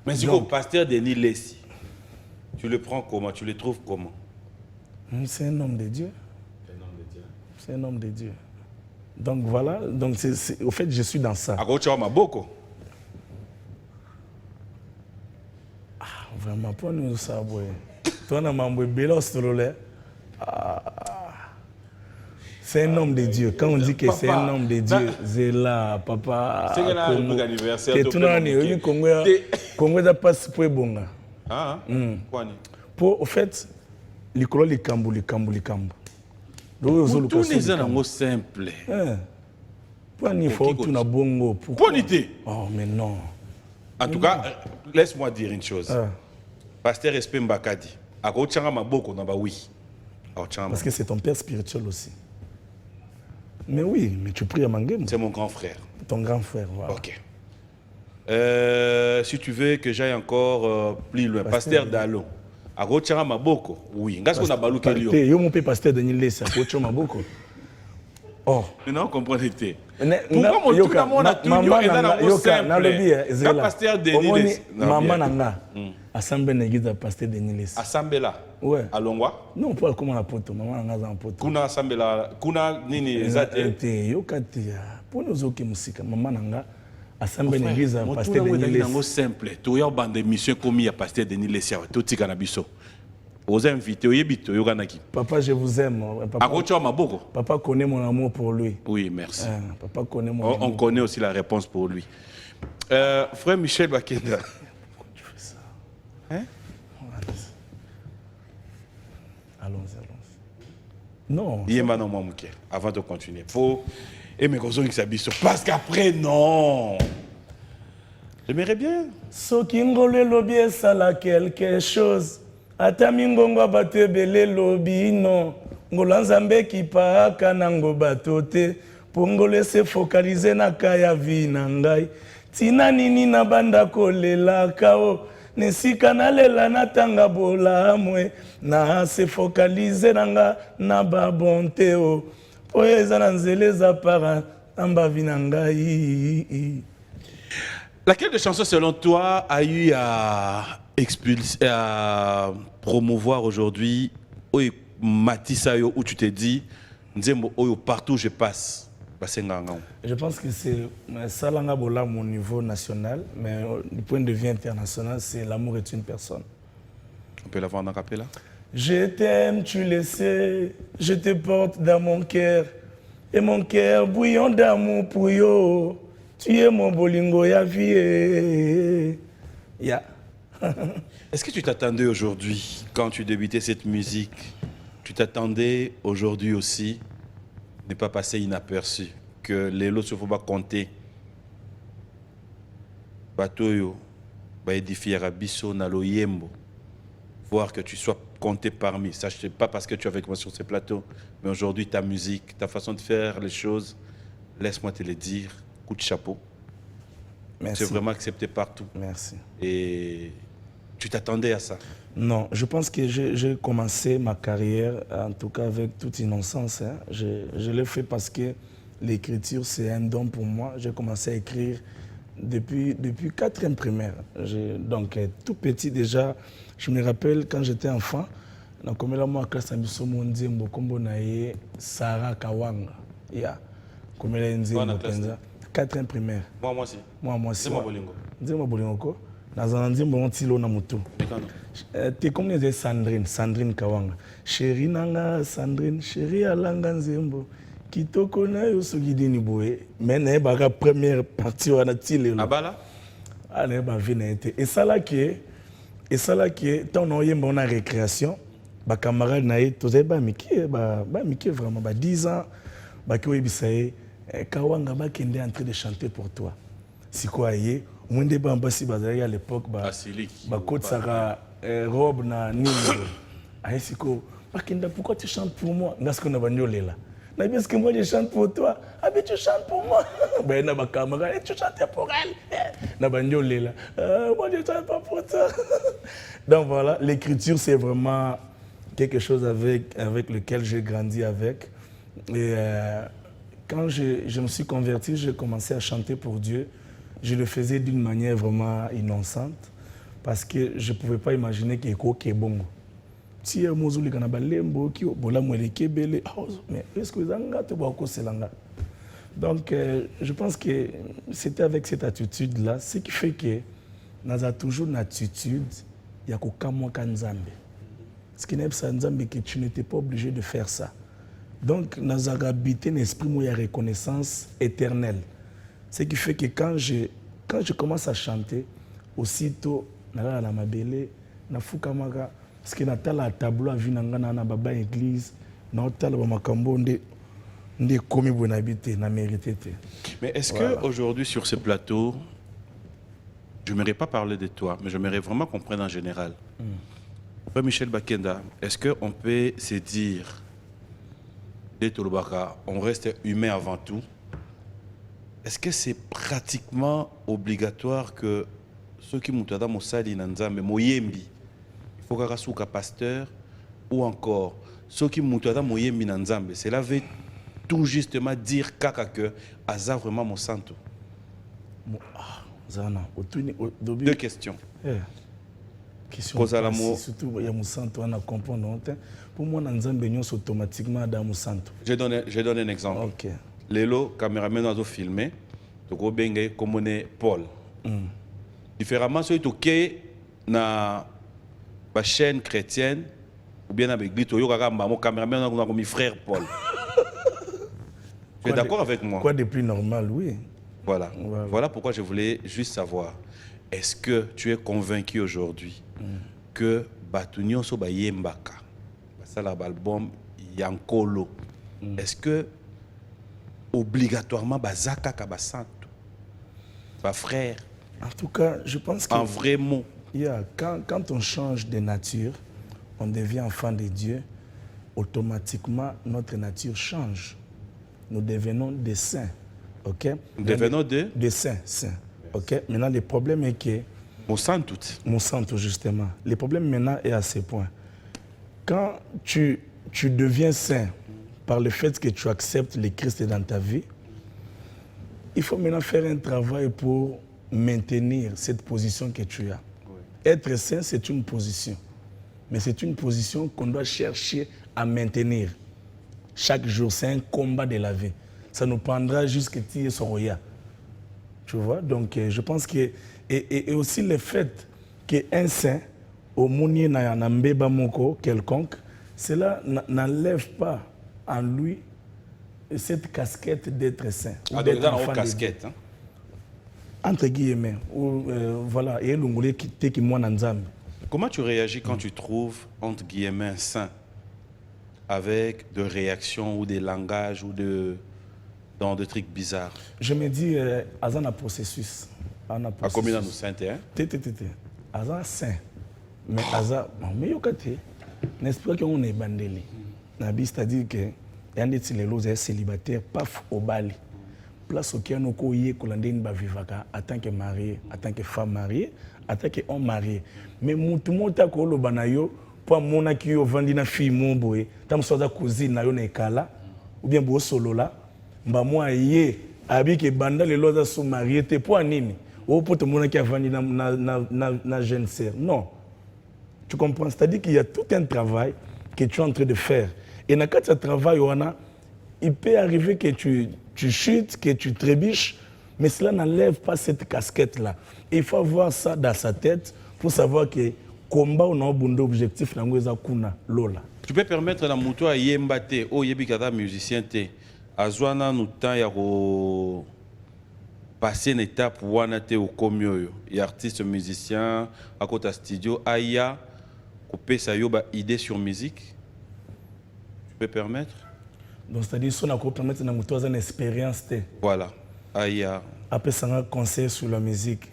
Mais si le pasteur Denis Lessi, tu le prends comment? Tu le trouves comment? C'est un homme de Dieu. C'est un homme de Dieu. Donc voilà, donc au fait je suis dans ça. Vraiment pas nous ça boy. Toi na mambo belos tolole. C'est un homme de Dieu. Quand on dit que c'est un homme de Dieu, c'est là papa. C'est un anniversaire. Que tout le monde Congo da passe pour bonga. Ah. Pour au fait les cambo. Tout les gens simple. Pour ni faut tout na bongo. Pourquoi n'était? Oh mais non. En tout cas, laisse-moi dire une chose. Pasteur Espé Mbakadi, à Rochanga Maboko, oui. Parce que c'est ton père spirituel aussi. Mais oui, mais tu pries à Mangem. C'est mon grand frère. Ton grand frère, voilà. Ok. Si tu veux que j'aille encore plus loin, Pasteur Dalo, à Rochanga Maboko, oui. Qu'est-ce qu'on a balou Kelio? Yo mon père Pasteur Daniel Lessa, à Rochanga Maboko. Oh. Non, comprenez-vous. Pourquoi mon tout le monde a tout le Pasteur Denis maman nanga assemblée n'existe pasteur Denis assemblée là ouais à Longwa non pas comme la poto maman nanga za poto kuna assemblée là kuna nini ezate yokati pour nous oki musika maman nanga assemblée n'existe pasteur Denis nango simple to ya bande mission comme ya pasteur Denis Lessia to tika na biso aux invités oyebito yokanaki papa je vous aime papa connaît mon amour pour lui oui merci papa connaît mon amour. On connaît aussi la réponse pour lui frère Michel Bakenda pourquoi tu fais ça hein allons-y non yema non moi muke avant de continuer faut aimer qu'on soit biso parce qu'après non j'aimerais bien soki ngolo lobi sala quelque chose ata mingongo bato ebele lobi no ngolo nzambe kipaka nango bato te pongolo se focaliser na kaya vi na ngai tina nini na banda kolela kao nesika na lela na tanga bolamwe na se focaliser nanga na ba bonté o po eza na nzele za para tamba vi na ngai. Laquelle de chansons selon toi a eu à expulser, à promouvoir aujourd'hui Matissayo où tu t'es dit Nzembo Oyo partout où je passe? Je pense que c'est Salanga Bola mon niveau national, mais du point de vue international, c'est l'amour est une personne. On peut l'avoir en acapella? Je t'aime, tu le sais, je te porte dans mon cœur, et mon cœur bouillon d'amour pour yo. Tu es mon bolingo ya vie. Yeah. Est-ce que tu t'attendais aujourd'hui, quand tu débutais cette musique, tu t'attendais aujourd'hui aussi ne pas passer inaperçu, que les lots se faut pas compter, Batoyo, ba édifier Abisso, Nalo Yembo, voir que tu sois compté parmi. Ça, je ne sais pas parce que tu es avec moi sur ces plateaux, mais aujourd'hui ta musique, ta façon de faire les choses, laisse-moi te le dire, coup de chapeau. Merci. C'est vraiment accepté partout. Merci. Et tu t'attendais à ça? Non, je pense que j'ai commencé ma carrière, en tout cas avec toute innocence. Hein. Je l'ai fait parce que l'écriture, c'est un don pour moi. J'ai commencé à écrire depuis 4e primaire. Donc, tout petit déjà, je me rappelle quand j'étais enfant, donc, comme là, moi, classe Ambisomo Nzembo, Kombo Naye, Sarah Kawanga. Yeah. Comme là, Nzembo, 4e primaire. Moi aussi. Moi aussi. Nzembo Bolingo. Nzembo Bolingo. Dans Nzembo, on tilo na mutu. T'es comme les Sandrine Kawanga. Chérie Nanga, Sandrine, chérie Alanga Nzembo. Kitoko na yo sogidini boye. Mais na ba première partie wana tilelo. Abala? Allez ba vina été. Et ça là qui tant on yemba on a récréation, ba camarade na ye tozé ba miki vraiment ba 10 ans ba ki webisaye Kawanga ba kende en train de chanter pour toi. Si quoi yé mwende ba mbasi bazali à l'époque ba côte sara robe na nini. Aïe siko ba kende pourquoi tu chantes pour moi? Parce qu'on a bagnoler là. Est-ce que moi je chante pour toi? Ah mais tu chantes pour moi. Ben na ba camarade, tu chantes pour elle. Na bagnoler là. Moi je chante pas pour toi. Donc voilà, l'écriture c'est vraiment quelque chose avec lequel j'ai grandi avec. Et quand je me suis converti, j'ai commencé à chanter pour Dieu. Je le faisais d'une manière vraiment innocente parce que je ne pouvais pas imaginer qu'il y ait bon. Si je suis mais est-ce que donc je pense que c'était avec cette attitude-là, ce qui fait que nous avons toujours une attitude, il y a qu'aucun mois Nzambe. Ce qui n'est pas Nzambe que tu n'étais pas obligé de faire ça. Donc nous avons habité un esprit où il y a reconnaissance éternelle. Ce qui fait que quand je commence à chanter, aussitôt, je suis à mabele, na fukamaka, parce que na tala tableau a vu na baba église, na tala ba makambo ndé komi bonabité na mérité. Mais est-ce que aujourd'hui sur ce plateau, je n'aimerais pas parler de toi, mais j'aimerais vraiment qu'on prenne en général. Frère Michel Bakenda, est-ce qu'on peut se dire, dès Tolobaka, on reste humain avant tout? Est-ce que c'est pratiquement obligatoire que ceux qui moutada mosali nanzambe moyembi, il faut qu'un souka pasteur ou encore ceux qui moutada moyembi nanzambe, cela veut tout justement dire kaka que aza vraiment mon santo. Deux questions. Question surtout il y a mon santo on a comprendre pour moi nanzambe nyonso automatiquement dans mon santo. Je donne un exemple. OK. Lelo caméraman a filmé toko benge comme Paul. Différemment celui qui na ba chaîne chrétienne ou bien avec l'église toyo kaka mon caméraman a comme frère Paul. Tu es d'accord avec moi? Quoi de plus normal, oui. Voilà pourquoi je voulais juste savoir, est-ce que tu es convaincu aujourd'hui que Batunyo so ba yembaka basala album Yankolo, est-ce que obligatoirement bazaka kabasanto ba frère? En tout cas, je pense que en vrai mot, quand on change de nature, on devient enfant de Dieu, automatiquement notre nature change. Nous devenons des saints. OK? Nous devenons des saints. OK? Maintenant, le problème est que mon sang tout. Mon sang tout, justement. Le problème maintenant est à ce point. Quand tu deviens saint par le fait que tu acceptes le Christ dans ta vie, il faut maintenant faire un travail pour maintenir cette position que tu as. Oui. Être saint, c'est une position. Mais c'est une position qu'on doit chercher à maintenir. Chaque jour, c'est un combat de la vie. Ça nous prendra jusqu'à tirer son roya. Tu vois? Donc, je pense que... Et aussi le fait qu'un saint, au mounier na mbeba moko quelconque, cela n'enlève pas en lui cette casquette d'être saint. Ah, donc dans la casquette, hein? Entre guillemets. Voilà. Et l'ongolais qui moi nanzambe. Comment tu réagis quand tu trouves, entre guillemets, un saint avec des réactions ou des langages ou dans des trucs bizarres? Je me dis, Azan a processus. À combien nous saints, hein? Azan saint. Mais Azan, mais yokate, n'est-ce pas qu'on est bandeli? Nabi, c'est-à-dire que y a des célibataires, paf, au bali. place auquel nous koye kolandine ba vivaka en tant que marié, en tant que femme mariée, en tant que homme marié. Mais mutu mota ko lo banayo pour mona ki yo vandi na fille mon boye, tam soza cousine na yo na ekala ou bien bo solo là, mba moi yé abi ke banda le loza sou marié te pour nini? Ou pour te mona ki a vandi na jeune sœur. Non. Tu comprends? C'est-à-dire qu'il y a tout un travail que tu es en train de faire. Et dans ce travail, il peut arriver que tu chutes, que tu trébuches, mais cela n'enlève pas cette casquette-là. Et il faut avoir ça dans sa tête pour savoir que combat on a un bon objectif dans Lola. Tu peux permettre à la moto à yembate, oh yebikata musicien te, à zwana nous temps ya ko passer une étape wana te au komyo y artiste musicien à côté studio aya couper sa yoba idée sur musique. Tu peux permettre? Donc c'est-à-dire si on a permettre na moto une expérience te. Voilà. Aya. Après ça un conseil sur la musique.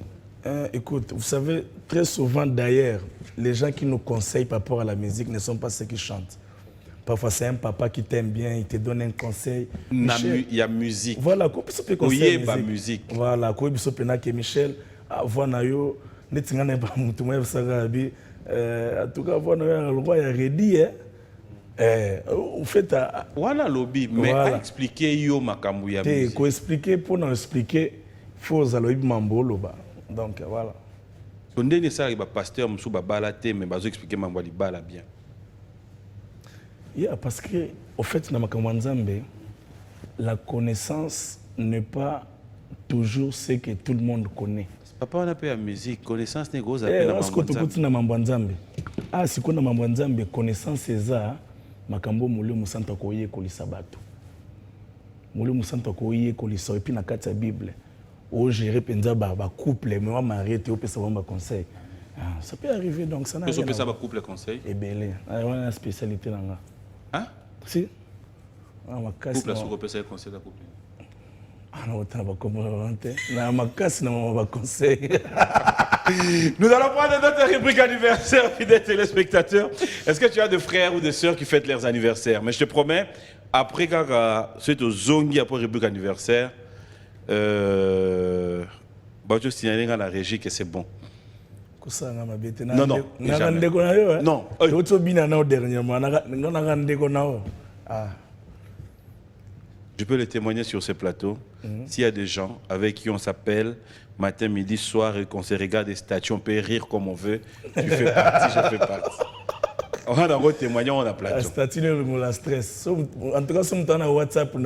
Écoute, vous savez très souvent d'ailleurs les gens qui nous conseillent par rapport à la musique ne sont pas ceux qui chantent. Parfois, c'est un papa qui t'aime bien, il te donne un conseil. Il y a musique. Voilà, quoi peut-ce que conseil musique. Voilà, quoi peut-ce que Michel, voilà yo, netinga ne pas mutu moi sagabi, en tout cas voilà le roi est ready en fait voilà lobby mais voilà. Expliquer yo makambu ya musique. Ko expliquer pour nous expliquer faut alobi mambolo ba. Donc voilà. Sondé ça il va pasteur musu ba balate mais bazo expliquer mambo li bala bien. Yeah, parce que, au fait, dans Makamwanzambe, la connaissance n'est pas toujours ce que tout le monde connaît. Papa, on appelle la musique, connaissance n'est pas Makamwanzambe. Ah, si on a Makamwanzambe, connaissance c'est ça, Makambo Moulé Moussanta Koye Kolisabato. Moulé Moussanta Koye Kolisa, et puis dans la Bible, où gérer Penzaba, couple, mais on m'a arrêté, on peut savoir un conseil. Ah, ça peut arriver, donc ça n'a rien à voir. Qu'est-ce que ça va couple conseil? Eh bien, il y a une spécialité là. Hein? Si. Couple à ce conseil conseil de couple. Ah non, tu n'as pas compris. Ma casse, non, pas conseil. Nous allons prendre notre rubrique anniversaire, fidèles téléspectateurs. Est-ce que tu as des frères ou des sœurs qui fêtent leurs anniversaires? Mais je te promets, après quand c'est au Zongi après rubrique anniversaire, je vais signaler à la régie que c'est bon. Non, non. Non. Je peux le témoigner sur ce plateau. S'il y a des gens avec qui on s'appelle matin, midi, soir et qu'on se regarde des statuts, on peut rire comme on veut. Tu fais partie, je fais partie. On a un témoignement, on a plateau. Statut de la stress. En tout cas, si on a WhatsApp,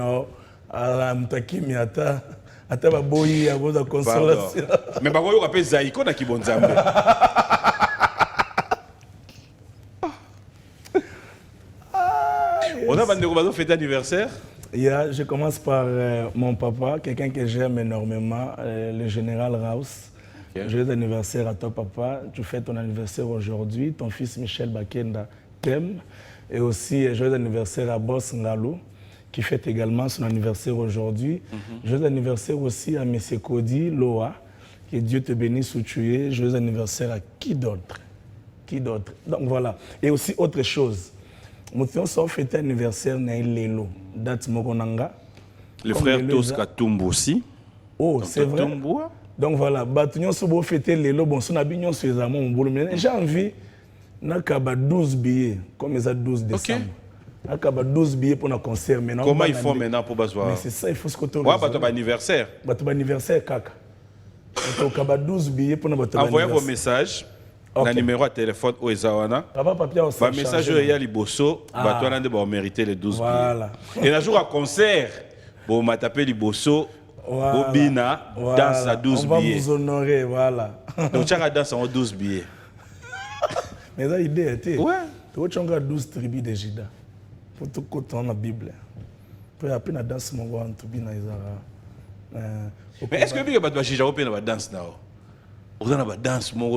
à la ata baboyi aboza consolation. Mais ba koyo kapé zaiko na kibonzambe. On a bandeko bazo fêter anniversaire. Yeah, je commence par mon papa, quelqu'un que j'aime énormément, le général Raus. Okay. Joyeux anniversaire à toi papa, tu fêtes ton anniversaire aujourd'hui, ton fils Michel Bakenda t'aime. Et aussi joyeux anniversaire à Boss Ngalou, qui fête également son anniversaire aujourd'hui. Joyeux anniversaire aussi à M. Kodi Loa, que Dieu te bénisse où tu es. Joyeux anniversaire à qui d'autre? Qui d'autre? Donc voilà. Et aussi autre chose. Nous avons fêté l'anniversaire de Lelo, date Mokonanga. Le frère Tosca Tumbo aussi. Oh, c'est vrai. Donc voilà. Nous avons fêté Lelo, bon, on a bien sur les amants. J'ai envie, nous avons 12 billets, comme ils ont 12 décembre. Nous avons 12 billets pour un concert maintenant. Comment ils font maintenant pour basoir? Mais c'est ça, il faut se côtoyer. Ouais, bah, ton anniversaire. Bah, ton anniversaire, kaka. Donc, nous avons 12 billets pour notre anniversaire. Envoyez vos messages. Okay. Le numéro de téléphone au Ezawana. Papa, papier, on s'en message il y a Liboso. Bah, toi, on va mériter les 12 voilà. billets. Et un jour à concert, bon, m'a tapé Liboso. Voilà. Bobina, voilà. Danse à 12 billets. On va vous honorer, voilà. Donc, tu as danse à 12 billets. Mais ça, l'idée était. Ouais. Tu as 12 tribus de Jida. Pour tout côté dans la Bible. Puis après, la danse, mon gars, tout bien, mais est-ce que tu as Jida ou la danse là? On a danse, mon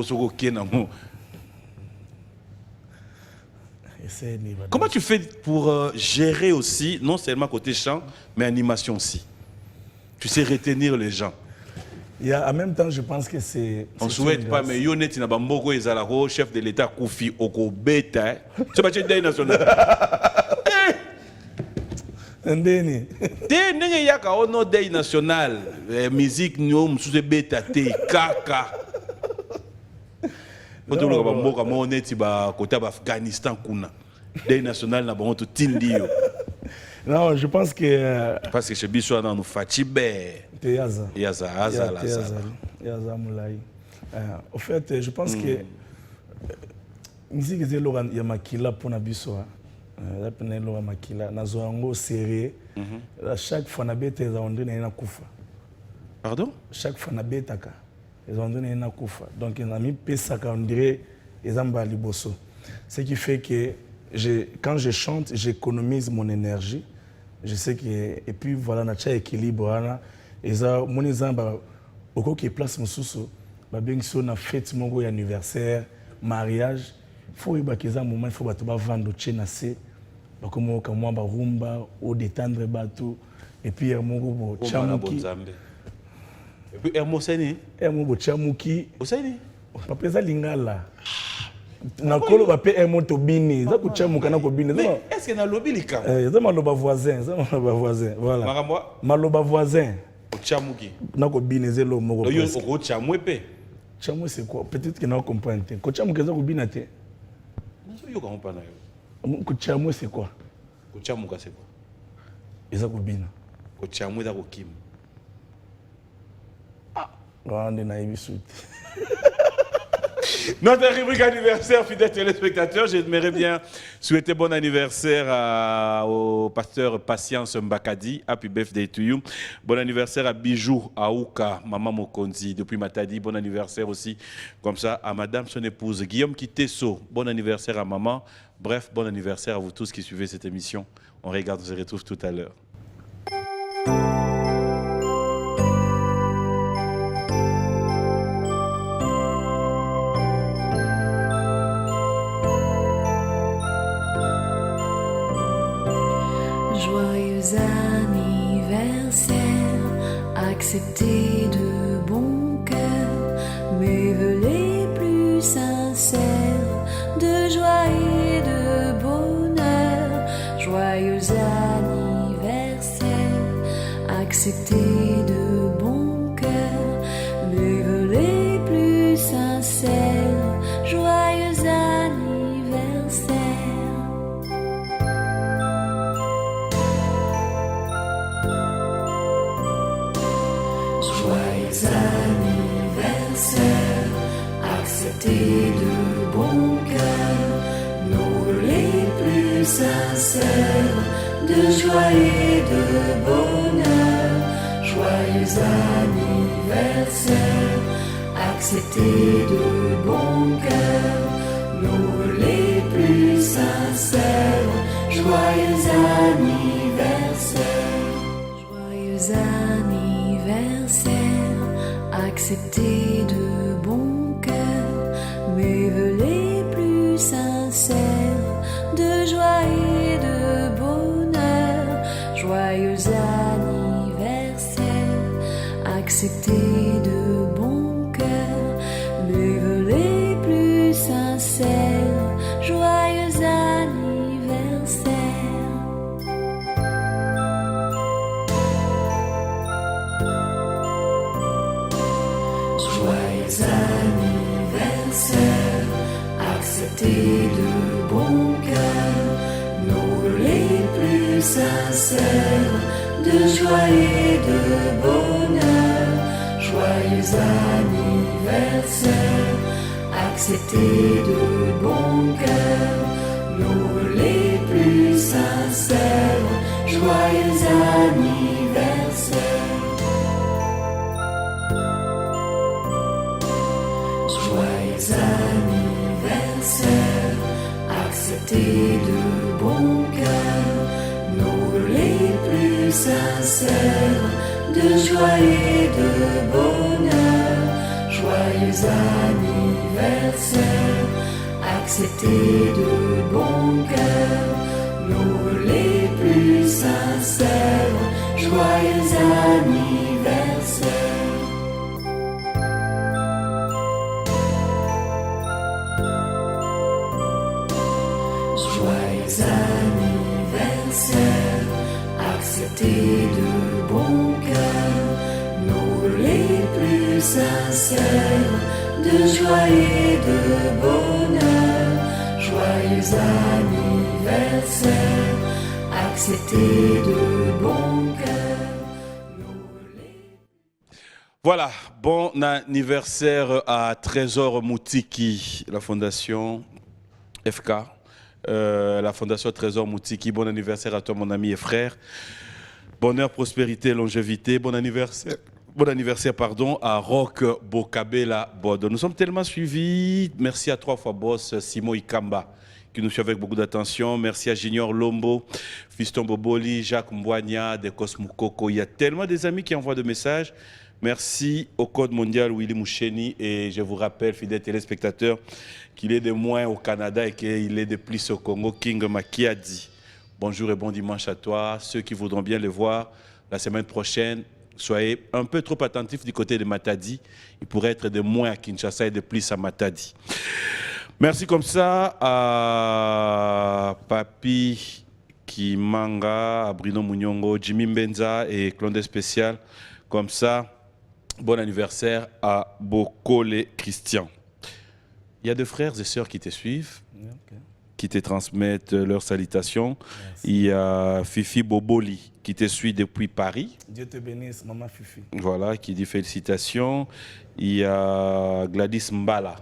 Comment tu fais pour gérer aussi, non seulement côté chant, mais animation aussi? Tu sais retenir les gens. En même temps, je pense que c'est... On ne souhaite pas, mais Yonet Nabamboko Ezalaro, chef de l'État Koufi Oko Beta. C'est pas le national. Ndeni. Te ndenge yaka ono deuil national, musique nyo msuse beta te kaka. Poto loka ba mboka mo neti ba kota ba Afghanistan kuna. Deuil national na bango to tindio. Non, je pense que Parce que chez biso na no Fatibe. te yaza. Yaza azala Te azala. yaza mulai. Au fait, je pense que musique est loga ya makila pona biso. La pena loga makila na zo yango sérieux. Chaque fois na bete za ondene na kufa. Pardon? Chaque fois na betaka. Les ondene na kufa. Donc na mi pesaka on dirait ezamba liboso. Ce qui fait que quand je chante, j'économise mon énergie. Je sais que et puis voilà na cha équilibre ana eza mon ezamba oko qui place mususu ba bengiso na fête mongo ya anniversaire, mariage, faut y bakiza moment il faut bato ba vendre chena se ba komo ka mwa ba rumba au détendre bato et puis mongo bo chamuki. Et puis Hermoseni, Mongo chamuki Oseni. papa eza lingala. Na kolo ba pe moto bini za kuchamuka na ko bini. Mais est-ce que na lobby likam? Ça maloba voisin, ça maloba voisin, voilà. Makamwa Maloba voisin. Chamuki. Na ko bineze lo moko. Yo oko chamwepe. Chamwe c'est quoi? Peut-être que na comprendre. Ko chamuka za ko binate. Nazo yo comprendre yo. Ko chamwe c'est quoi? Ko chamuka c'est quoi? Eza ko bina. Ko chamwe za ko kim. Rande na ibisuti. Notre rubrique anniversaire, fidèles téléspectateurs, j'aimerais bien souhaiter bon anniversaire au pasteur Patience Mbakadi. Happy birthday to you. Bon anniversaire à Bijou Aouka, Maman Mokonzi, depuis Matadi. Bon anniversaire aussi, comme ça, à Madame, son épouse, Guillaume Kitesso. Bon anniversaire à Maman. Bref, bon anniversaire à vous tous qui suivez cette émission. On regarde, on se retrouve tout à l'heure. Joyeux anniversaire, accepté de bon cœur mes vœux les plus sincères de joie et de bonheur. Joyeux anniversaire, accepté de bon cœur mes vœux les plus sincères. Joyeux anniversaire. Joyeux anniversaire, accepté de bon cœur nos vœux les plus sincères de joie et de bonheur. Joyeux anniversaire, accepté de bon cœur nos vœux les plus sincères. Joyeux anniversaire. Joyeux anniversaire, accepté de bon cœur mes vœux les plus sincères de joie et de bonheur. Joyeux anniversaire, accepté de bon cœur mes vœux les plus sincères. Joyeux anniversaire. Joyeux anniversaire, accepté de bon cœur nos vœux les plus sincères de joie et de bonheur. Joyeux anniversaire, accepté de bon cœur nos vœux les plus sincères. Joyeux anniversaire. Joyeux anniversaire, accepté de bon cœur nos vœux les plus sincères de joie et de bonheur. Joyeux anniversaire, accepté de bon cœur nos vœux les plus sincères. Joyeux anniversaire. Joyeux anniversaire, accepter de bon cœur nos les plus sincères de joie et de bonheur. Joyeux anniversaire, accepter de bon cœur nos les... Voilà, bon anniversaire à Trésor Moutiki, la fondation FK, la fondation Trésor Moutiki. Bon anniversaire à toi, mon ami et frère. Bonheur, prospérité, longévité. Bon anniversaire, pardon, à Rock Bokabela Bodo. Nous sommes tellement suivis. Merci à 3 fois boss Simon Ikamba qui nous suit avec beaucoup d'attention. Merci à Junior Lombo, Fiston Boboli, Jacques Mbouania, de Cosmukoko. Il y a tellement des amis qui envoient des messages. Merci au Code mondial Willy Moucheni. Et je vous rappelle, fidèles téléspectateurs, qu'il est de moins au Canada et qu'il est de plus au Congo. King Makiadi. Bonjour et bon dimanche à toi. Ceux qui voudront bien le voir la semaine prochaine, soyez un peu trop attentifs du côté de Matadi. Il pourrait être de moins à Kinshasa et de plus à Matadi. Merci comme ça à Papi Kimanga, à Bruno Munyongo, Jimmy Mbenza et Clonde Spécial. Comme ça, bon anniversaire à Bokole Christian. Il y a 2 frères et sœurs qui te suivent, qui te transmettent leurs salutations. Merci. Il y a Fifi Boboli qui te suit depuis Paris. Dieu te bénisse, maman Fifi. Voilà, qui dit félicitations. Il y a Gladys Mbala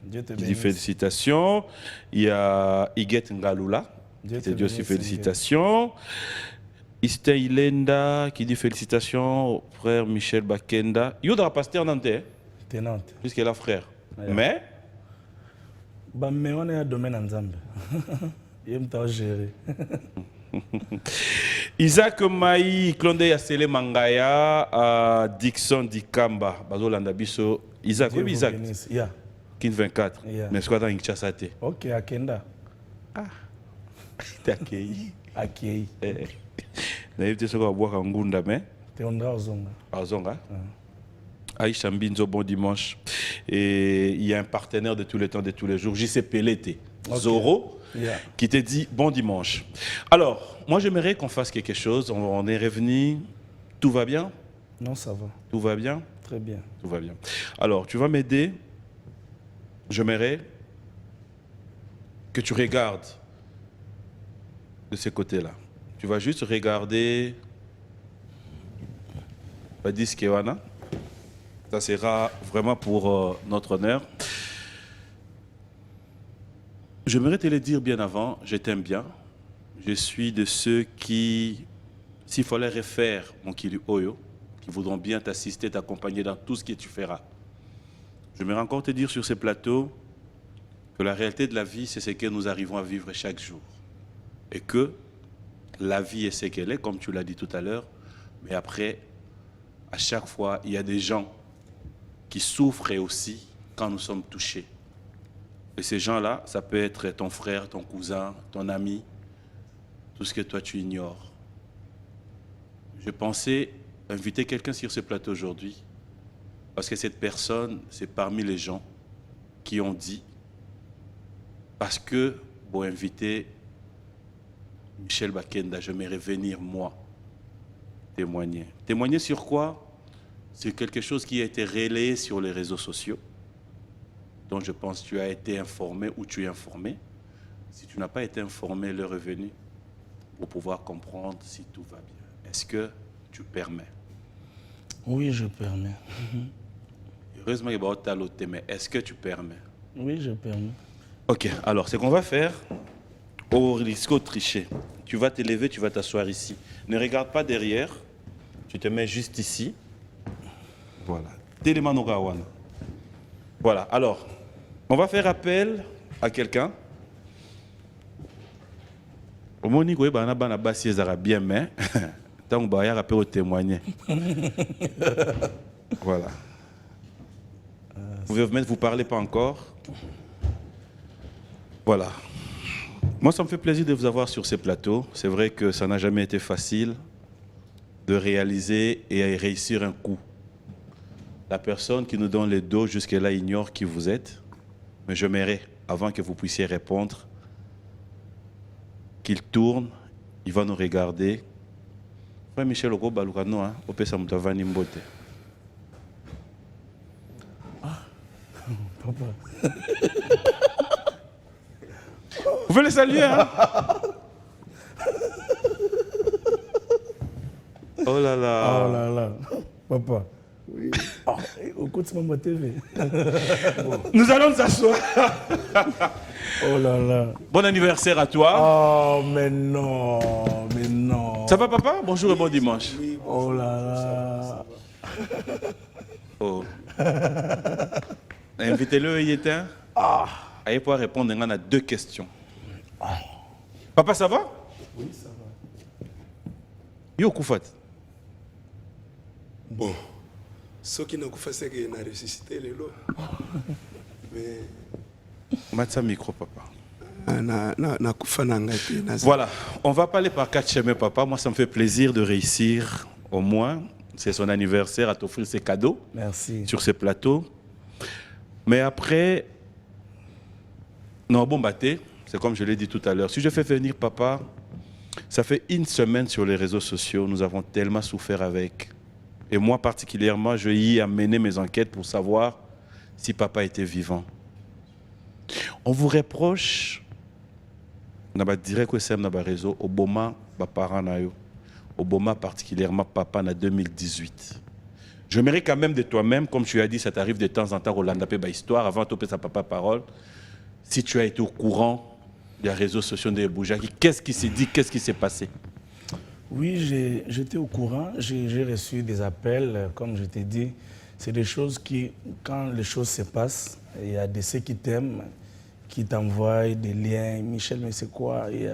Dieu te qui dit bénisse. félicitations. Il y a Iguet Ngalula Dieu qui te te dit aussi bénisse, félicitations. Iste Ilenda qui dit félicitations au frère Michel Bakenda. Il y a un pasteur nantais, Tenante. puisqu'il est frère. Ouais. Mais, Mais on est à domaine en Zambie. Il me gérer. Isaac Maï, Klonde Yassele Mangaya, Dixon Dikamba, Bazolanda Biso. Isaac, Dieu oui, vous Isaac, bénisse. Yeah. Kin 24. Yeah. Mais c'est quoi dans Kinshasa? Ok, Akenda. T'es accueilli. Akei. Naïf, tu sais quoi, boire en Gunda, mais. Te ondra ozonga. Azonga. Aïcha Mbinzo, bon dimanche. Et il y a un partenaire de tous les temps, de tous les jours, JC Pelete, Zoro, Yeah. qui te dit bon dimanche. Alors, moi j'aimerais qu'on fasse quelque chose. On est revenu. Tout va bien? Non, ça va. Tout va bien? Très bien. Tout va bien. Alors, tu vas m'aider. J'aimerais que tu regardes de ce côté-là. Tu vas juste regarder Badis Kewana. Ça sera vraiment pour notre honneur. J'aimerais te le dire bien avant, je t'aime bien. Je suis de ceux qui, s'il fallait refaire mon Kili Oyo, qui voudront bien t'assister, t'accompagner dans tout ce que tu feras. J'aimerais encore te dire sur ces plateaux que la réalité de la vie, c'est ce que nous arrivons à vivre chaque jour. Et que la vie est ce qu'elle est, comme tu l'as dit tout à l'heure, mais après, à chaque fois, il y a des gens qui souffrent aussi quand nous sommes touchés. Et ces gens-là, ça peut être ton frère, ton cousin, ton ami, tout ce que toi tu ignores. Je pensais inviter quelqu'un sur ce plateau aujourd'hui, parce que cette personne, c'est parmi les gens qui ont dit, parce que, pour inviter Michel Bakenda, j'aimerais venir, moi, témoigner. Témoigner sur quoi? C'est quelque chose qui a été relayé sur les réseaux sociaux, dont je pense que tu as été informé ou tu es informé. Si tu n'as pas été informé, l'heure est venue pour pouvoir comprendre si tout va bien. Est-ce que tu permets? Oui, je permets. Heureusement, il y a pas de mais est-ce que tu permets? Oui, je permets. Ok, alors ce qu'on va faire, au risque de tricher, tu vas te lever, tu vas t'asseoir ici. Ne regarde pas derrière, tu te mets juste ici. Voilà. Télémanogawana. Voilà, alors, on va faire appel à quelqu'un. Au moment où on a bien, mais tant qu'on va rappel au témoigner. Voilà. Vous pouvez vous parler pas encore. Voilà. Moi, ça me fait plaisir de vous avoir sur ces plateaux. C'est vrai que ça n'a jamais été facile de réaliser et réussir un coup. La personne qui nous donne le dos jusque-là ignore qui vous êtes. Mais j'aimerais, avant que vous puissiez répondre, qu'il tourne, il va nous regarder Frère Michel Oko Balukano, hein, au Pesa Moutavani Mbote. Papa. Vous pouvez les saluer, hein? Oh là là. Oh là là. Papa. Oui. Oh, écoute, maman TV. Nous allons nous asseoir. Oh là là. Bon anniversaire à toi. Oh, mais non. Mais non. Ça va, papa? Bonjour et bon dimanche. Oh là là. Oh. Invitez-le, il était. Allez pouvoir répondre à 2 questions. Papa, ça va? Oui, ça va. Yo, Koufat. Bon, ce qui n'a pas fait, c'est qu'il a ressuscité les lots. Mais. Matza micro, papa. Voilà. Voilà, on va parler par 4 chemins, papa. Moi, ça me fait plaisir de réussir au moins. C'est son anniversaire à t'offrir ses cadeaux. Merci. Sur ces plateaux. Mais après, non, bon, baté, c'est comme je l'ai dit tout à l'heure. Si je fais venir papa, ça fait 1 semaine sur les réseaux sociaux, nous avons tellement souffert avec. Et moi particulièrement, je y ai amené mes enquêtes pour savoir si papa était vivant. On vous reproche, on va dire que c'est un réseau, Obama, parents, Obama particulièrement papa en 2018. J'aimerais quand même de toi-même, comme tu as dit, ça t'arrive de temps en temps, Rolanda Peba Histoire, avant de sa papa parole, si tu as été au courant des réseaux sociaux de Boujaki, qu'est-ce qui s'est dit, qu'est-ce qui s'est passé? Oui, j'étais au courant, j'ai reçu des appels, comme je t'ai dit, c'est des choses qui, quand les choses se passent, il y a des ceux qui t'aiment, qui t'envoient des liens, Michel, mais c'est quoi? Il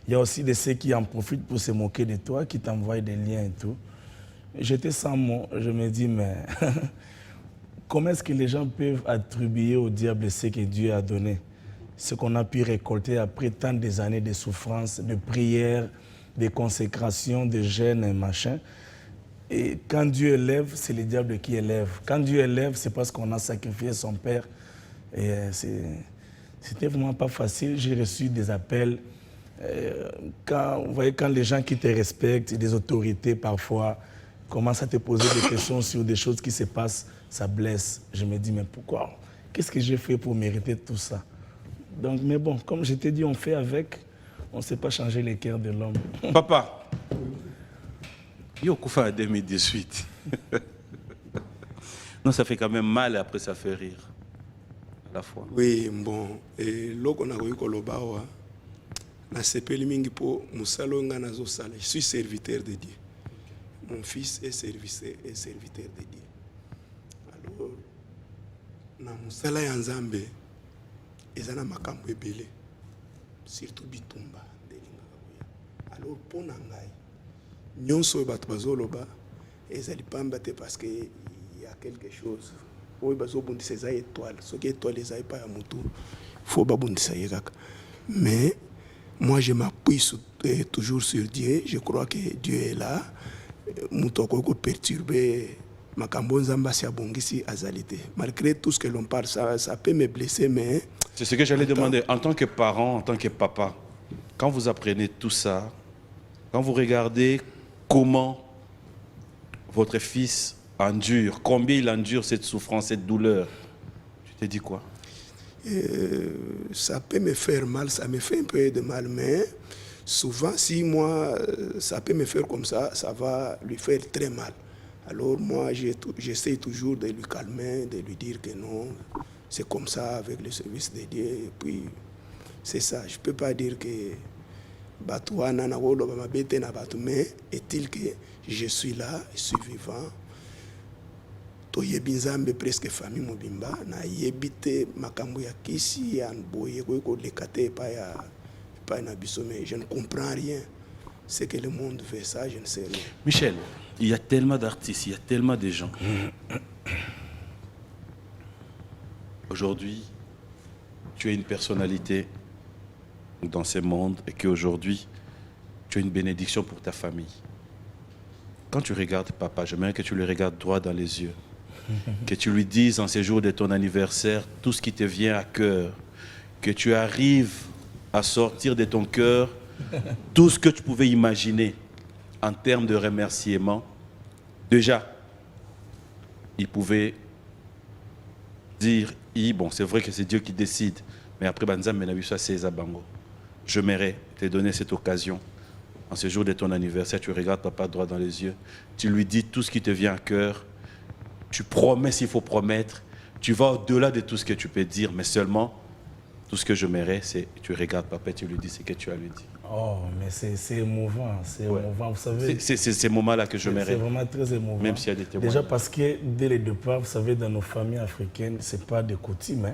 y a aussi des ceux qui en profitent pour se moquer de toi, qui t'envoient des liens et tout. J'étais sans mots, je me dis, mais comment est-ce que les gens peuvent attribuer au diable ce que Dieu a donné? Ce qu'on a pu récolter après tant des années de souffrance, de prières, de consécration, de jeûnes et machin. Et quand Dieu élève, c'est le diable qui élève. Quand Dieu élève, c'est parce qu'on a sacrifié son Père. Et c'était vraiment pas facile. J'ai reçu des appels. Vous voyez, quand les gens qui te respectent, des autorités parfois, commencent à te poser des questions sur des choses qui se passent, ça blesse. Je me dis, mais pourquoi? Qu'est-ce que j'ai fait pour mériter tout ça? Donc, mais bon, comme je t'ai dit, on fait avec. On ne sait pas changer les cœurs de l'homme. Papa, yo Koufa en 2018. Non, ça fait quand même mal et après ça fait rire. À la fois. Oui, bon. Et là, on a eu Kolobawa. Na sepeli mingi po musalo nga nazo sala. Je suis serviteur de Dieu. Mon fils est serviteur de Dieu. Alors, na musala ya Nzambe ezana makambo ebele. Surtout bitumba ndelinga koya. Alors pona ngai nyonso bato bazoloba ezali pamba te parce que il y a quelque chose. Oyo bazobundisa eza étoile. Soki étoile ezali pa ya mutu, faut babundisa ye kaka. Mais moi je m'appuie toujours sur Dieu. Je crois que Dieu est là. Mutu ko perturber makambo nzamba si abongisi azalité. Malgré tout ce que l'on parle, ça peut me blesser, mais c'est ce que j'allais demander. En tant que parent, en tant que papa, quand vous apprenez tout ça, quand vous regardez comment votre fils endure, combien il endure cette souffrance, cette douleur, tu te dis quoi? Ça peut me faire mal, ça me fait un peu de mal, mais souvent, si moi, ça peut me faire comme ça, ça va lui faire très mal. Alors moi, j'essaie toujours de lui calmer, de lui dire que non, c'est comme ça avec le service de Dieu. Et puis, c'est ça. Je ne peux pas dire que mais est-il que je suis là, je suis vivant. Toyebinzambe presque famille mobimba na yebite makambo ya kisi ya boye ko lekate pa na biso, mais je ne comprends rien. C'est que le monde fait ça, je ne sais rien. Michel, il y a tellement d'artistes, il y a tellement de gens. Aujourd'hui, tu es une personnalité dans ce monde et qu'aujourd'hui, tu es une bénédiction pour ta famille. Quand tu regardes papa, j'aimerais que tu le regardes droit dans les yeux. Que tu lui dises en ces jours de ton anniversaire tout ce qui te vient à cœur. Que tu arrives à sortir de ton cœur tout ce que tu pouvais imaginer. en termes de remerciement, déjà, il pouvait dire, bon, c'est vrai que c'est Dieu qui décide, mais après, j'aimerais te donner cette occasion. En ce jour de ton anniversaire, tu regardes papa droit dans les yeux, tu lui dis tout ce qui te vient à cœur, tu promets s'il faut promettre, tu vas au-delà de tout ce que tu peux dire, mais seulement, tout ce que j'aimerais, c'est tu regardes papa et tu lui dis ce que tu as lui dit. Oh, mais c'est émouvant, c'est émouvant, vous savez. C'est ces moments-là que j'aimerais. C'est vraiment très émouvant. Même s'il y a des témoins. Déjà parce que dès le départ, vous savez, dans nos familles africaines, ce n'est pas de coutume, hein,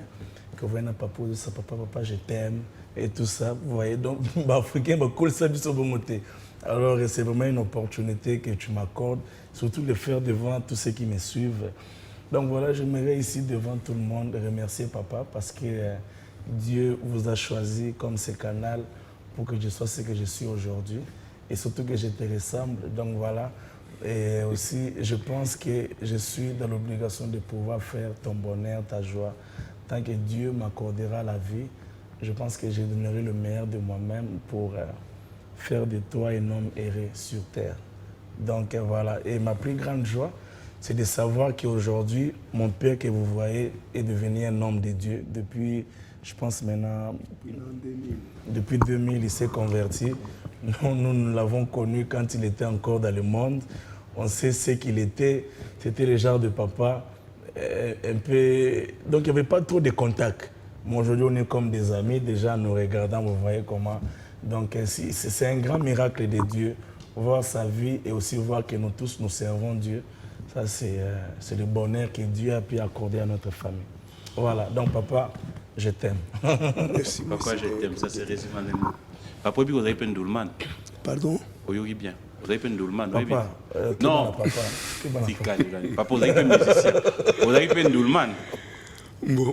que vous n'avez pas posé ça, papa, je t'aime, et tout ça. Vous voyez, donc, les Africains, alors c'est vraiment une opportunité que tu m'accordes, surtout le faire devant tous ceux qui me suivent. Donc voilà, j'aimerais ici devant tout le monde remercier papa parce que Dieu vous a choisi comme ce canal pour que je sois ce que je suis aujourd'hui et surtout que je te ressemble. Donc voilà, et aussi je pense que je suis dans l'obligation de pouvoir faire ton bonheur, ta joie. Tant que Dieu m'accordera la vie, je pense que je donnerai le meilleur de moi-même pour faire de toi un homme heureux sur terre. Donc voilà, et ma plus grande joie, c'est de savoir qu'aujourd'hui, mon père que vous voyez est devenu un homme de Dieu. Depuis, je pense maintenant, depuis 2000, il s'est converti. Nous l'avons connu quand il était encore dans le monde. On sait ce qu'il était. C'était le genre de papa un peu... Donc il n'y avait pas trop de contact. Mais aujourd'hui, on est comme des amis. Déjà, nous regardons, vous voyez comment... Donc c'est un grand miracle de Dieu. Voir sa vie et aussi voir que nous tous, nous servons Dieu. Ça, c'est le bonheur que Dieu a pu accorder à notre famille. Voilà, donc papa, je t'aime. Merci. Papa, je t'aime, ça c'est résumé en un mot. Papa, vous avez peine d'Oulman. Pardon? Oui, bien. Vous avez peine d'Oulman. Papa, non. Papa, vous avez peine musicien. Vous avez peine d'Oulman.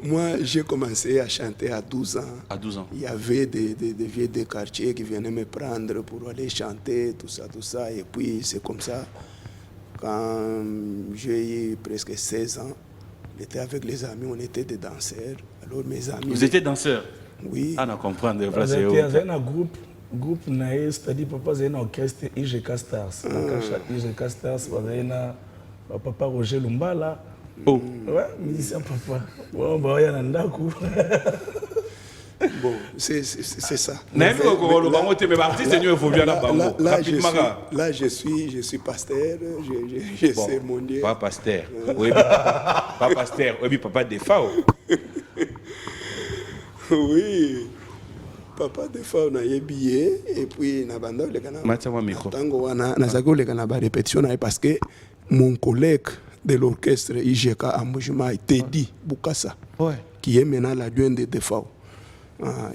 Moi, j'ai commencé à chanter à 12 ans. À 12 ans. Il y avait des vieux de quartier qui venaient me prendre pour aller chanter, tout ça. Et puis, c'est comme ça. Quand j'ai eu presque 16 ans, j'étais avec les amis, on était des danseurs. Alors mes amis... Vous étiez danseur? Oui. Ah, on comprend. Vous étiez un groupe, c'est-à-dire papa, c'est un orchestre IGK Stars. IGK Stars, papa Roger Lumbala. Oh. Ouais, musicien papa. Bon, bah, il y a un dakou. Bon, c'est ça. Là, je suis pasteur, je sais mon Dieu. Pas pasteur. Oui, pas pasteur. Oui, papa Defa. Oui. Papa Defa, on a eu billet et puis on a abandonné le canal. Tango, on a répétition parce que mon collègue de l'orchestre IGK à Moujima, Teddy Boukassa, qui est maintenant l'adjoint de Defa.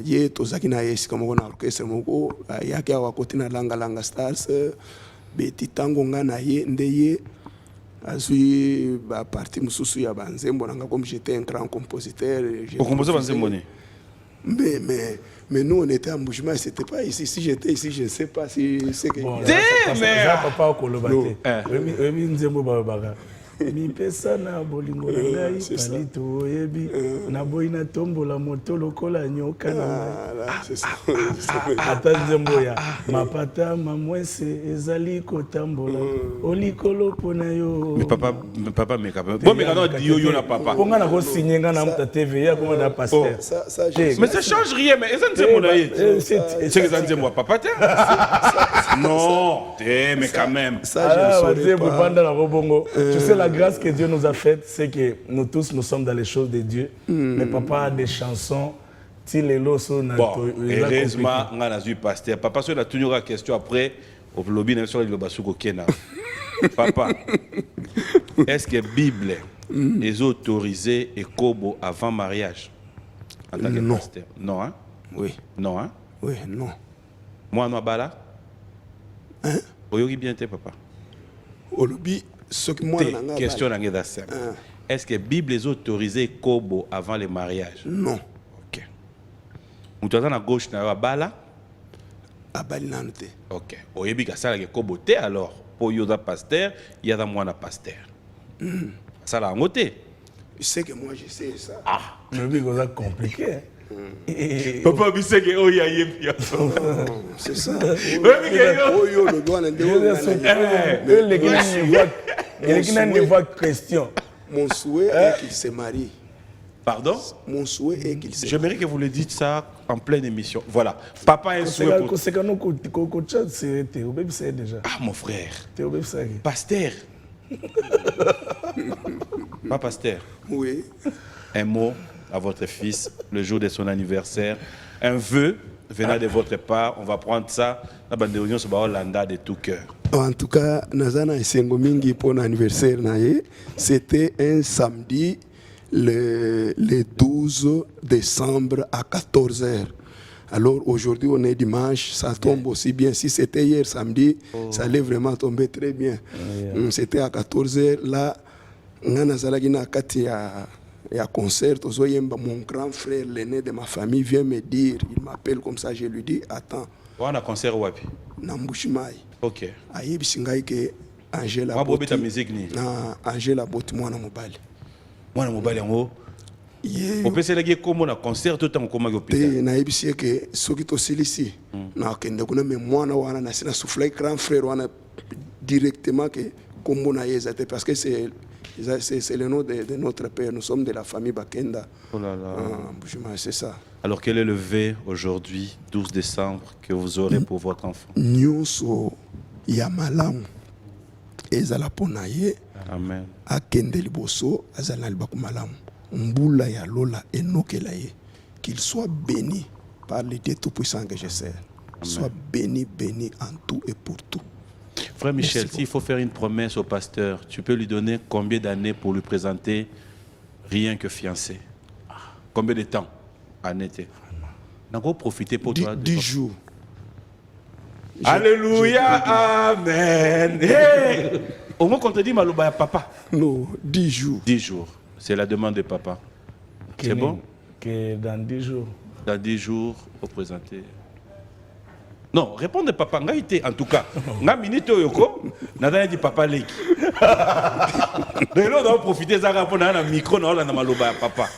Ye tozaki na yesi comme on a orchestre moko yaki awa kotina langa stars beti tango nga na ye ndeye azui ba partie mususu ya banzembo nanga comme j'étais un grand compositeur. Pour composer banzembo ne? Mais nous on était à Moujima, c'était pas ici. Si j'étais ici, je ne sais pas si c'est que papa au Kolobate. Oui, nzembo baba. Mi pesa na bolingo na ngai palito yebi na boy na tombo la moto lokola nyoka na c'est ça. Ata nzembo ya mapata mamwese ezali kotambola olikolo pona yo. Mais papa me capable. Bon mais quand on yo na papa. Ponga na ko signer nga na mta TV ya comme da pasteur. Mais ça change rien mais ça nzembo na ye. C'est que ça nzembo papa tiens. Non, mais quand même. Ça je sais pas. Tu sais la grâce que Dieu nous a faite, c'est que nous tous, nous sommes dans les choses de Dieu. Mais papa a des chansons. Bon, heureusement, on a eu pasteur. Papa, si on a toujours la question après, au lobby, on a dit Papa, est-ce que la Bible est autorisée et kobo avant mariage en tant que pasteur? Non, hein? Oui. Non, hein? Oui, non. Moi, non, bala? Hein? Oui, bien, papa. Au lobby, question est-ce que la Bible est autorisée kobo avant le mariage? Non. Ok. Vous êtes à gauche, na bala? Abali nante. Ok. Oyebi ka sala ke kobo te alors pour yoda pasteur, il y a mwana pasteur. Ça l'a ngoté. Je sais que moi je sais ça. Ah, mais oui, c'est compliqué. Papa Biseke oya yebia. C'est ça. Oyo le doigt ne voit question. Mon souhait est qu'il se marie. Pardon? Mon souhait est qu'il se marie. J'aimerais que vous le dites ça en pleine émission. Voilà. Papa a un souhait pour... Ah, mon frère. Pasteur. Pas pasteur. Oui. Un mot à votre fils le jour de son anniversaire. Un vœu venant de votre part. On va prendre ça. La bande de réunion se bat Landa de tout cœur. En tout cas, Nazana et Sengomingi pour l'anniversaire, c'était un samedi le 12 décembre à 14h. Alors aujourd'hui, on est dimanche, ça tombe aussi bien. Si c'était hier samedi, ça allait vraiment tomber très bien. C'était à 14h. Là, il y a concert. Mon grand frère, l'aîné de ma famille, vient me dire, il m'appelle comme ça, je lui dis, attends. On a concert où? Nambushimai. Ok. Ayebi singai ke Angela Boti. Boti. Ta musique ni. Na Angela Boti mwana mobali. Mwana mobali yango. Ye. Opesela ki komo na concert tout en koma hôpital. Te na yebi sie ke soki to silisi. Na kende kuna me mwana wana na sina souffler grand frère wana directement que kombo na yeza te parce que c'est le nom de notre père. Nous sommes de la famille Bakenda. Oh là là. C'est ça. Alors quel est le vœu aujourd'hui, 12 décembre, que vous aurez pour votre enfant? Nyonso ya malamu ezala pona ye. Amen. Akende liboso azala libaku malamu. Mbula ya lola enokela ye. Qu'il soit béni par le Dieu tout-puissant que je sers. Soit béni, béni en tout et pour tout. Frère Michel, s'il faut faire une promesse au pasteur, tu peux lui donner combien d'années pour lui présenter rien que fiancé? Combien de temps en été? N'en profiter pour toi. 10 jours. Alléluia, amen. Hey! Au moins qu'on te dit Malouba papa. Non, 10 jours. 10 jours. C'est la demande de papa. C'est bon? Que dans 10 jours. Dans 10 jours, il faut présenter. Non, répondez papa. En tout cas, nga minute yoko, n'a dit papa leki. Mais là, on doit profiter de ça pour un micro, on a Malouba papa.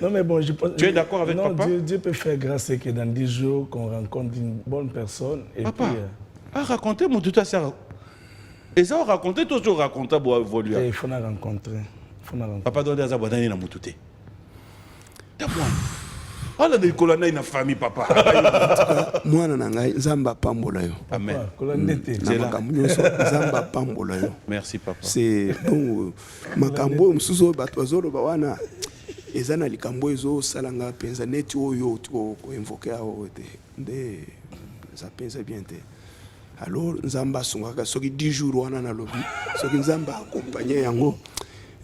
Non, mais bon, je pense. Tu es d'accord avec papa? Dieu peut faire grâce que dans 10 jours, qu'on rencontre une bonne personne. Et papa, puis, racontez mon tout à ça. Et ça, racontez toujours raconter pour évoluer. Il faut la rencontrer. Papa doit dire ça pour donner la moutouté. D'abord. Ah là, il y a une famille, papa. Moi, Zamba Pambola. Amen. Zamba Pambola. Merci, papa. C'est donc, Makambo, Msuzo, Batwazoro, Bawana. Ezana likambo ezo salanga penza neti oyo to invoquer de ça pensa bien te. Alors nzamba sungaka soki 10 jours wana na lobi soki nzamba accompagner yango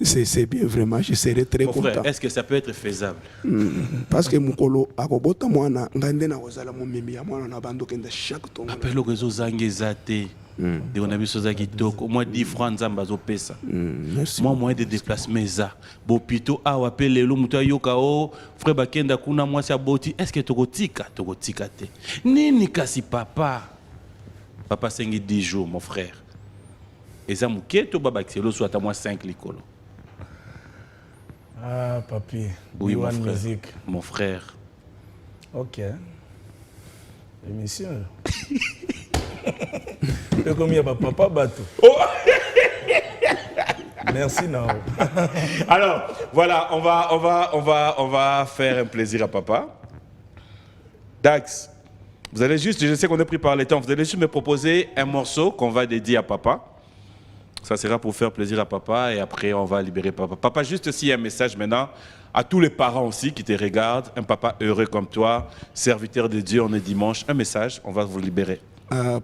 c'est bien vraiment je serai très content. Frère, est-ce que ça peut être faisable? Parce que mukolo akobota mwana ngande na kozala momemi ya mwana na bando kenda chaque tongo. Appelle le réseau zangezate. Et on a vu ça qui toque au moins 10 francs nzamba zo pesa. Moi moyen de déplacement ça. Bopito a appelle le muta yoka o frère Bakenda kuna moi sa boti. Est-ce que tokotika te? Nini kasi papa. Papa 5 10 jours mon frère. Et ça mouké to baba xelo soit à moi 5 likolo. Ah papi. Oui mon frère. Musique. Mon frère. OK. Émission. Comme il y a papa bateau. Oh. Merci Nao. Alors, voilà, on va faire un plaisir à papa. Dax, vous allez juste, je sais qu'on est pris par les temps, vous allez juste me proposer un morceau qu'on va dédier à papa. Ça sera pour faire plaisir à papa et après on va libérer papa. Papa, juste aussi un message maintenant à tous les parents aussi qui te regardent, un papa heureux comme toi, serviteur de Dieu, on est dimanche, un message, on va vous libérer.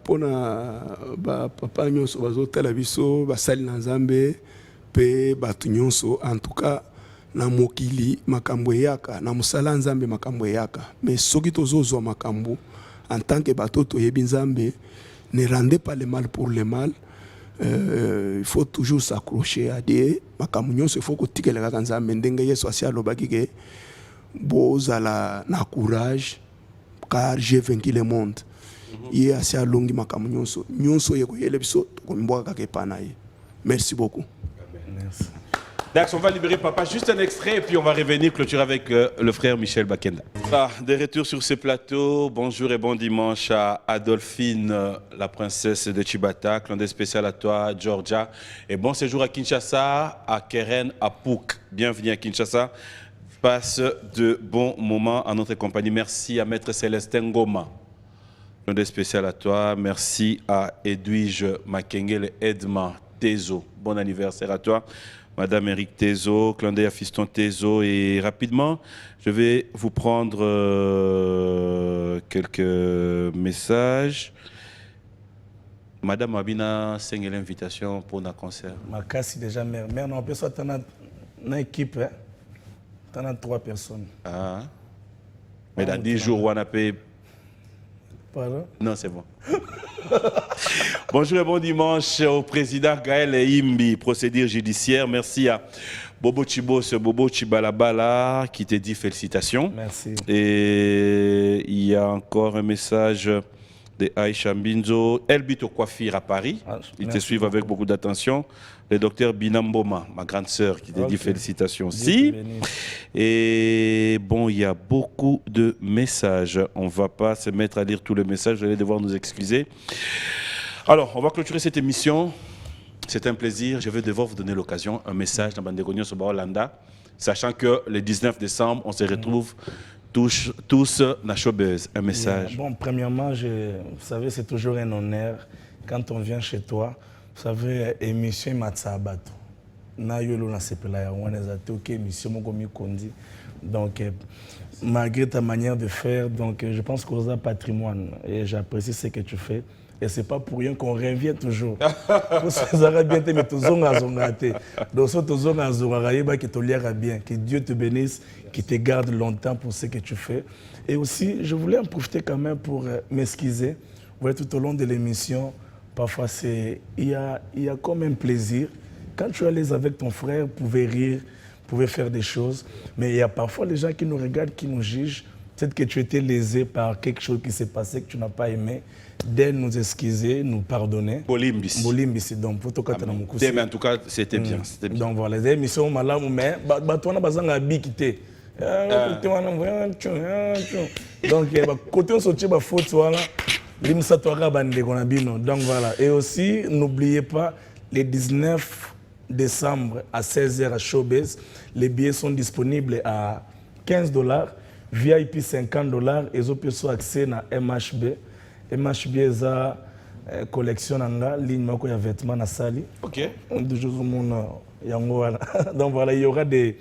Pona papa nyonso bazotala biso basali na Nzambe pe batu nyonso en tout cas na mokili makambo yaka na musala Nzambe makambo yaka mais soki tozozwa makambo en tant que bato toyebi Nzambe ne rendez pas le mal pour le mal. Il faut toujours s'accrocher à Dieu makambo nyonso il faut kotikela kaka Nzambe ndenge Yesu asi alobaki ke bozala na courage car j'ai vaincu le monde. Ye asi alongi makambo nyonso yeko yele biso ko mboka ka pana ye. Merci beaucoup. Merci. Dax, on va libérer papa. Juste un extrait et puis on va revenir clôturer avec le frère Michel Bakenda. Ah, de retour sur ce plateau. Bonjour et bon dimanche à Adolphine, la princesse de Chibata. Clin d'œil spécial à toi, Georgia. Et bon séjour à Kinshasa, à Keren, à Pouk. Bienvenue à Kinshasa. Passe de bons moments en notre compagnie. Merci à Maître Célestin Ngoma. Clin d'œil spécial à toi. Merci à Edwige Makengele Edma Tezo. Bon anniversaire à toi. Madame Eric Tezo, clin d'œil à Fiston Tezo. Et rapidement, je vais vous prendre quelques messages. Madame Abina Sengel l'invitation pour un concert. Ma casse déjà mère. Mère, non, personne, tu as une équipe. Hein? Tu as 3 personnes. Ah. Mais dans 10 jours, on a payé. Pardon? Non, c'est bon. Bonjour et bon dimanche au président Gaël Imbi, procédure judiciaire. Merci à Bobo Chibos, Bobo Chibalabala qui te dit félicitations. Merci. Et il y a encore un message de Aïcha Mbinzo, Elbito Coiffure à Paris. Ils te suivent avec beaucoup d'attention. Le docteur Binamboma, ma grande sœur, qui te dit félicitations aussi. Et bon, il y a beaucoup de messages. On ne va pas se mettre à lire tous les messages, vous allez devoir nous excuser. Alors, on va clôturer cette émission. C'est un plaisir. Je vais devoir vous donner l'occasion, un message dans Bandegogno Soba Hollanda, sachant que le 19 décembre, on se retrouve tous dans Showbuzz. Un message. Bon, premièrement, vous savez, c'est toujours un honneur quand on vient chez toi. Vous savez, émission Matsabato. Na yolo na sepela ya wana zate ok émission moko mi kondi. Donc malgré ta manière de faire, donc je pense que c'est un patrimoine et j'apprécie ce que tu fais. Et c'est pas pour rien qu'on revient toujours. Pour ces Arabiens, mais toujours à zongate. Donc ça toujours à zongaraïba qui te liera bien. Que Dieu te bénisse, qui te garde longtemps pour ce que tu fais. Et aussi, je voulais en profiter quand même pour m'excuser. Vous voyez, tout au long de l'émission, parfois il y a comme un plaisir. Quand tu es à l'aise avec ton frère, vous pouvez rire, vous pouvez faire des choses. Mais il y a parfois les gens qui nous regardent, qui nous jugent. Peut-être que tu étais lésé par quelque chose qui s'est passé, que tu n'as pas aimé. Dès nous excuser, nous pardonner. Bolimbis. Bolimbis, donc pour tout cas, mais en tout cas, c'était bien. Donc voilà, les émissions, mais tu as besoin de bikité. Donc, côté on sortit ma faute, voilà. Donc voilà. Et aussi, n'oubliez pas, les 19 décembre à 16h à Showbiz, les billets sont disponibles à $15, VIP $50 et vous pouvez accès à MHB. MHB est la collection en ligne de vêtements na sali. OK. Donc voilà, il y aura des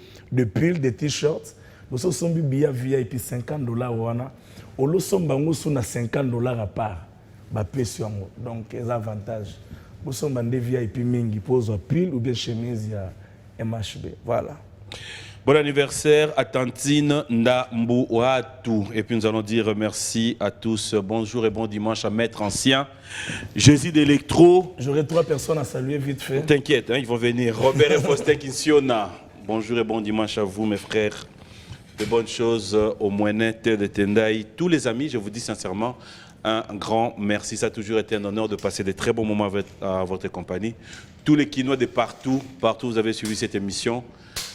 pulls, des t-shirts. Nous sommes billets VIP $50 wana. Nous sommes $50 à part. Donc c'est avantage. Nous sommes des VIP mingi pose pull ou bien chemise à MHB. Voilà. Bon anniversaire à Tantine Ndambouatou. Et puis nous allons dire merci à tous. Bonjour et bon dimanche à Maître Ancien. Jésus d'Electro. J'aurai 3 personnes à saluer vite fait. T'inquiète, hein, ils vont venir. Robert et Faustin Kinsiona. Bonjour et bon dimanche à vous, mes frères. De bonnes choses au Moinet de Tendai. Tous les amis, je vous dis sincèrement, un grand merci. Ça a toujours été un honneur de passer des très bons moments à votre compagnie. Tous les Kinois de partout, vous avez suivi cette émission.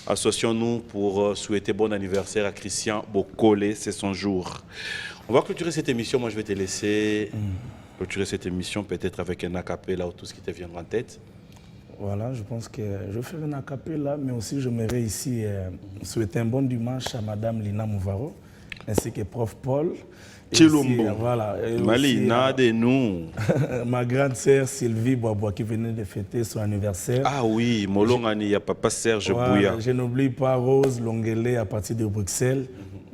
Associons-nous pour souhaiter bon anniversaire à Christian Bokole, c'est son jour. On va clôturer cette émission. Moi, je vais te laisser clôturer cette émission peut-être avec un acapella ou tout ce qui te viendra en tête. Voilà, je pense que je vais faire un acapella, mais aussi je m'aimerais ici souhaiter un bon dimanche à Madame Lina Mouvaro, ainsi que Prof Paul. Chilumbo. Voilà. Malina de nous. Ma grande sœur Sylvie Boisbois qui venait de fêter son anniversaire. Ah oui, Molongani, il y a papa Serge Bouya. Je n'oublie pas Rose Longuele à partir de Bruxelles.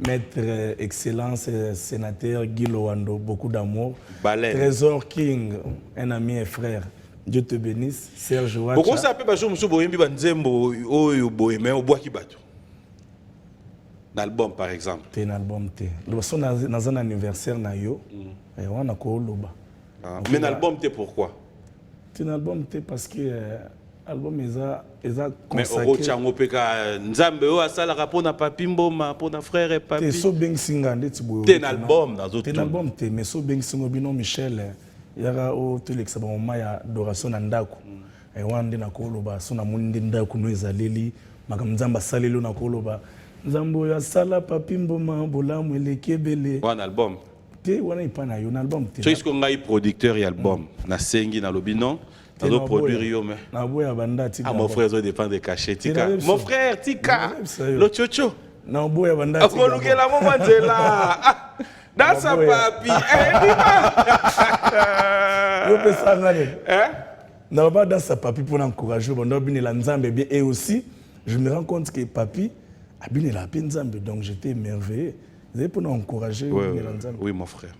Maître Excellence, sénateur Guy Lowando, beaucoup d'amour. Trésor King, un ami et frère. Dieu te bénisse. Serge Ouacha. Pourquoi ça peut pas jouer M. Boyembi Banzembo ou Boyemé au bois qui bat? Un album par exemple. Un album. Nous sommes dans un anniversaire na yo. Et on a quoi loba. Mais un album pourquoi? Un album parce que album est consacré. Mais Orochango peka Nzambe o asala rapona papi mboma pona frère et papi. So beng singa ndeti boyo. Un album dans autre. Un album mais so beng singo bino Michel. Il y a au téléxabon ya adoration na ndako. wana nde nakoloba so namoni nde ndako no ezaleli makambo nzambe asaleli nakoloba nzambe oyo asala papi mboma bolamu eleki ebele wana album te wana epa na yo na album te so isko ngai producteur ya album nasengi nalobi non nazo produire yo mais naboya banda tika mon frère zo dépend de cachet tika Tika. mon frère tika lo chocho naboya banda tika akolukela mo manzela dans sa papi yo pesa ngane na ba dans sa papi pour encourager bon bine la nzambe bien et aussi je me rends compte que papi a bien la peine nzambe donc j'étais émerveillé c'est pour nous encourager oui mon frère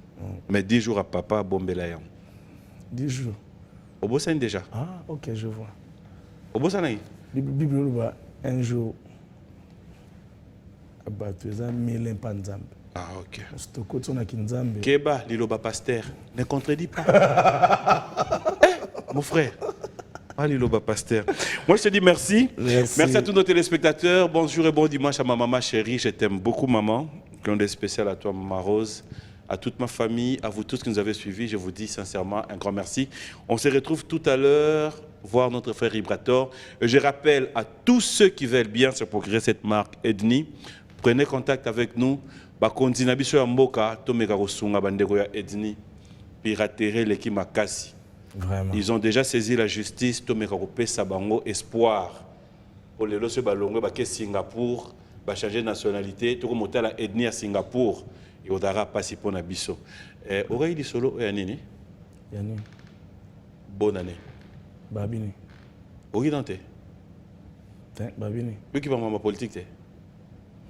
mais 10 jours à papa bombela yam 10 jours au Bossane déjà ah OK je vois au Bossane bible un jour abattu za mille pas nzambe ah OK stoko tsona kinzambe keba liloba pasteur ne contredis pas mon frère Liloba pasteur. Moi je te dis merci. Merci à tous nos téléspectateurs. Bonjour et bon dimanche à ma maman chérie. Je t'aime beaucoup maman. Clin spécial à toi maman Rose, à toute ma famille, à vous tous qui nous avez suivis. Je vous dis sincèrement un grand merci. On se retrouve tout à l'heure voir notre frère Ibrator. Et je rappelle à tous ceux qui veulent bien se procurer cette marque Edni, prenez contact avec nous. Bakondina biso ya mboka tomeka kosunga bandeko ya Edni. Piraterie leki makasi. Vraiment. Ils ont déjà saisi la justice, Tomeka kopesa bango espoir. Pour les lois balongwe ba Singapour, ba changer nationalité, tout comme la ethnie à Singapour, et odara passer pour na biso. Aurait dit solo et nini? Yani. Bonne année. Babini. Ogi dante. Babini. Oui qui va ma politique te.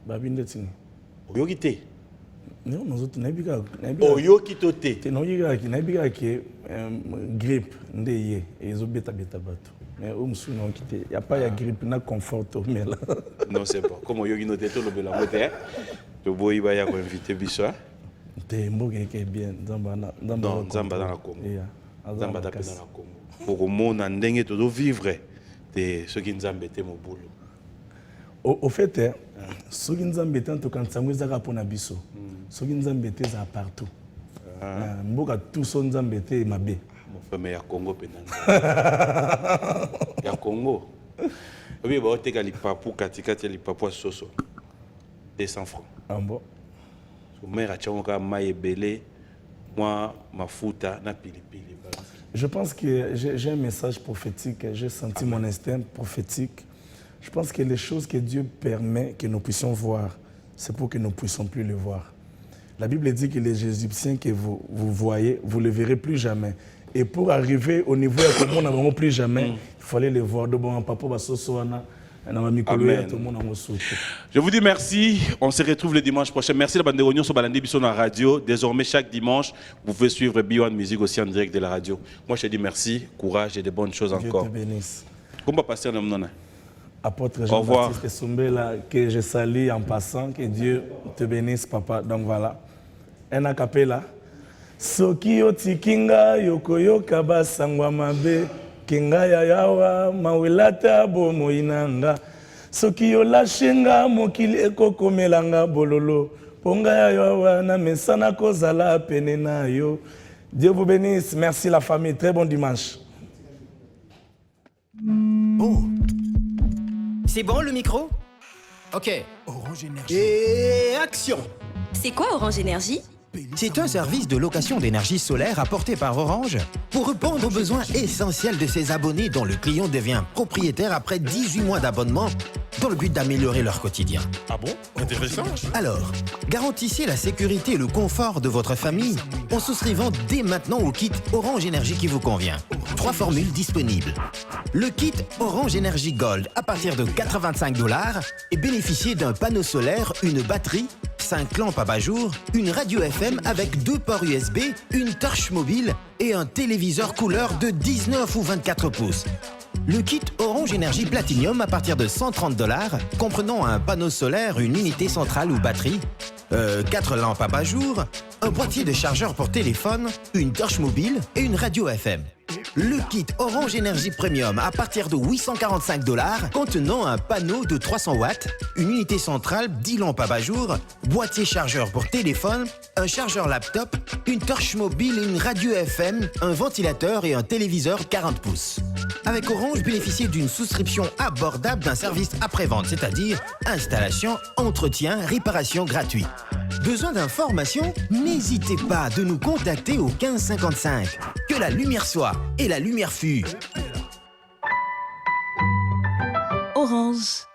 Babini tini. Oyogi te. Non, nous autres n'habitons Oyogi tote. Te non n'habitons que grippe ndeye et ils ont bêta bateau. Mais au monsieur non quitté. Y a pas de grippe na confort mais là. Non c'est bon. Comme Oyogi noté tout le bela moté. To boy ba ya ko inviter biso. Te mboke ke bien nzamba dans la Congo. Nzamba da pena na Congo. Pour mona ndenge to do vivre de ce qui nzambe te mo boulot. Au fait, ce qui nous embête en tout cas, c'est que nous avons un biso. Ce qui nous embête, c'est partout. Nous avons tous nous embêtés, ma bé. Mon frère, mais il y a Congo, il y a Congo. Oui, bah, tu as les papous, katikati, les papous soso. 200 francs. Ah bon? Mère a tchonka maïe belé, moi, ma fouta, na pili. Je pense que j'ai un message prophétique. J'ai senti mon instinct prophétique. Je pense que les choses que Dieu permet que nous puissions voir, c'est pour que nous ne puissions plus les voir. La Bible dit que les Égyptiens que vous voyez, vous ne les verrez plus jamais. Et pour arriver au niveau où nous n'avons plus jamais, il fallait les voir. Amen. Je vous dis merci. On se retrouve le dimanche prochain. Merci la bande de réunion sur Balandi Bisson à la radio. Désormais, chaque dimanche, vous pouvez suivre B1 Musique aussi en direct de la radio. Moi, je te dis merci, courage et de bonnes choses encore. Dieu te bénisse. Comment passer le nom? Apôtre Jean-Baptiste Soumbela, que je salue en passant, que Dieu te bénisse, papa. Donc voilà, un acapella. Soki otikinga yokoyoka basangwa mabe, kinga ya yawa mawelata bomo inanga. Soki yolashenga mokili ekokomelanga bololo, ponga ya yawa na mesana kozala pene na yo. Dieu vous bénisse. Merci la famille. Très bon dimanche. Oh. C'est bon le micro? Ok. Orange Énergie. Et action! C'est quoi Orange Énergie? C'est un service de location d'énergie solaire apporté par Orange pour répondre aux besoins essentiels de ses abonnés dont le client devient propriétaire après 18 mois d'abonnement dans le but d'améliorer leur quotidien. Ah bon? Intéressant. Alors, garantissez la sécurité et le confort de votre famille en souscrivant dès maintenant au kit Orange Énergie qui vous convient. 3 formules disponibles. Le kit Orange Énergie Gold à partir de $85 et bénéficiez d'un panneau solaire, une batterie, 5 lampes abat-jour, une radio FM avec 2 ports USB, une torche mobile et un téléviseur couleur de 19 ou 24 pouces. Le kit Orange Énergie Platinum à partir de $130, comprenant un panneau solaire, une unité centrale ou batterie, 4 lampes abat-jour, un boîtier de chargeur pour téléphone, une torche mobile et une radio FM. Le kit Orange Énergie Premium à partir de $845 contenant un panneau de 300 watts, une unité centrale, 10 lampes abat-jour, boîtier chargeur pour téléphone, un chargeur laptop, une torche mobile et une radio FM, un ventilateur et un téléviseur 40 pouces. Avec Orange, bénéficiez d'une souscription abordable d'un service après-vente, c'est-à-dire installation, entretien, réparation gratuit. Besoin d'informations? N'hésitez pas de nous contacter au 1555. Que la lumière soit et la lumière fut. Orange.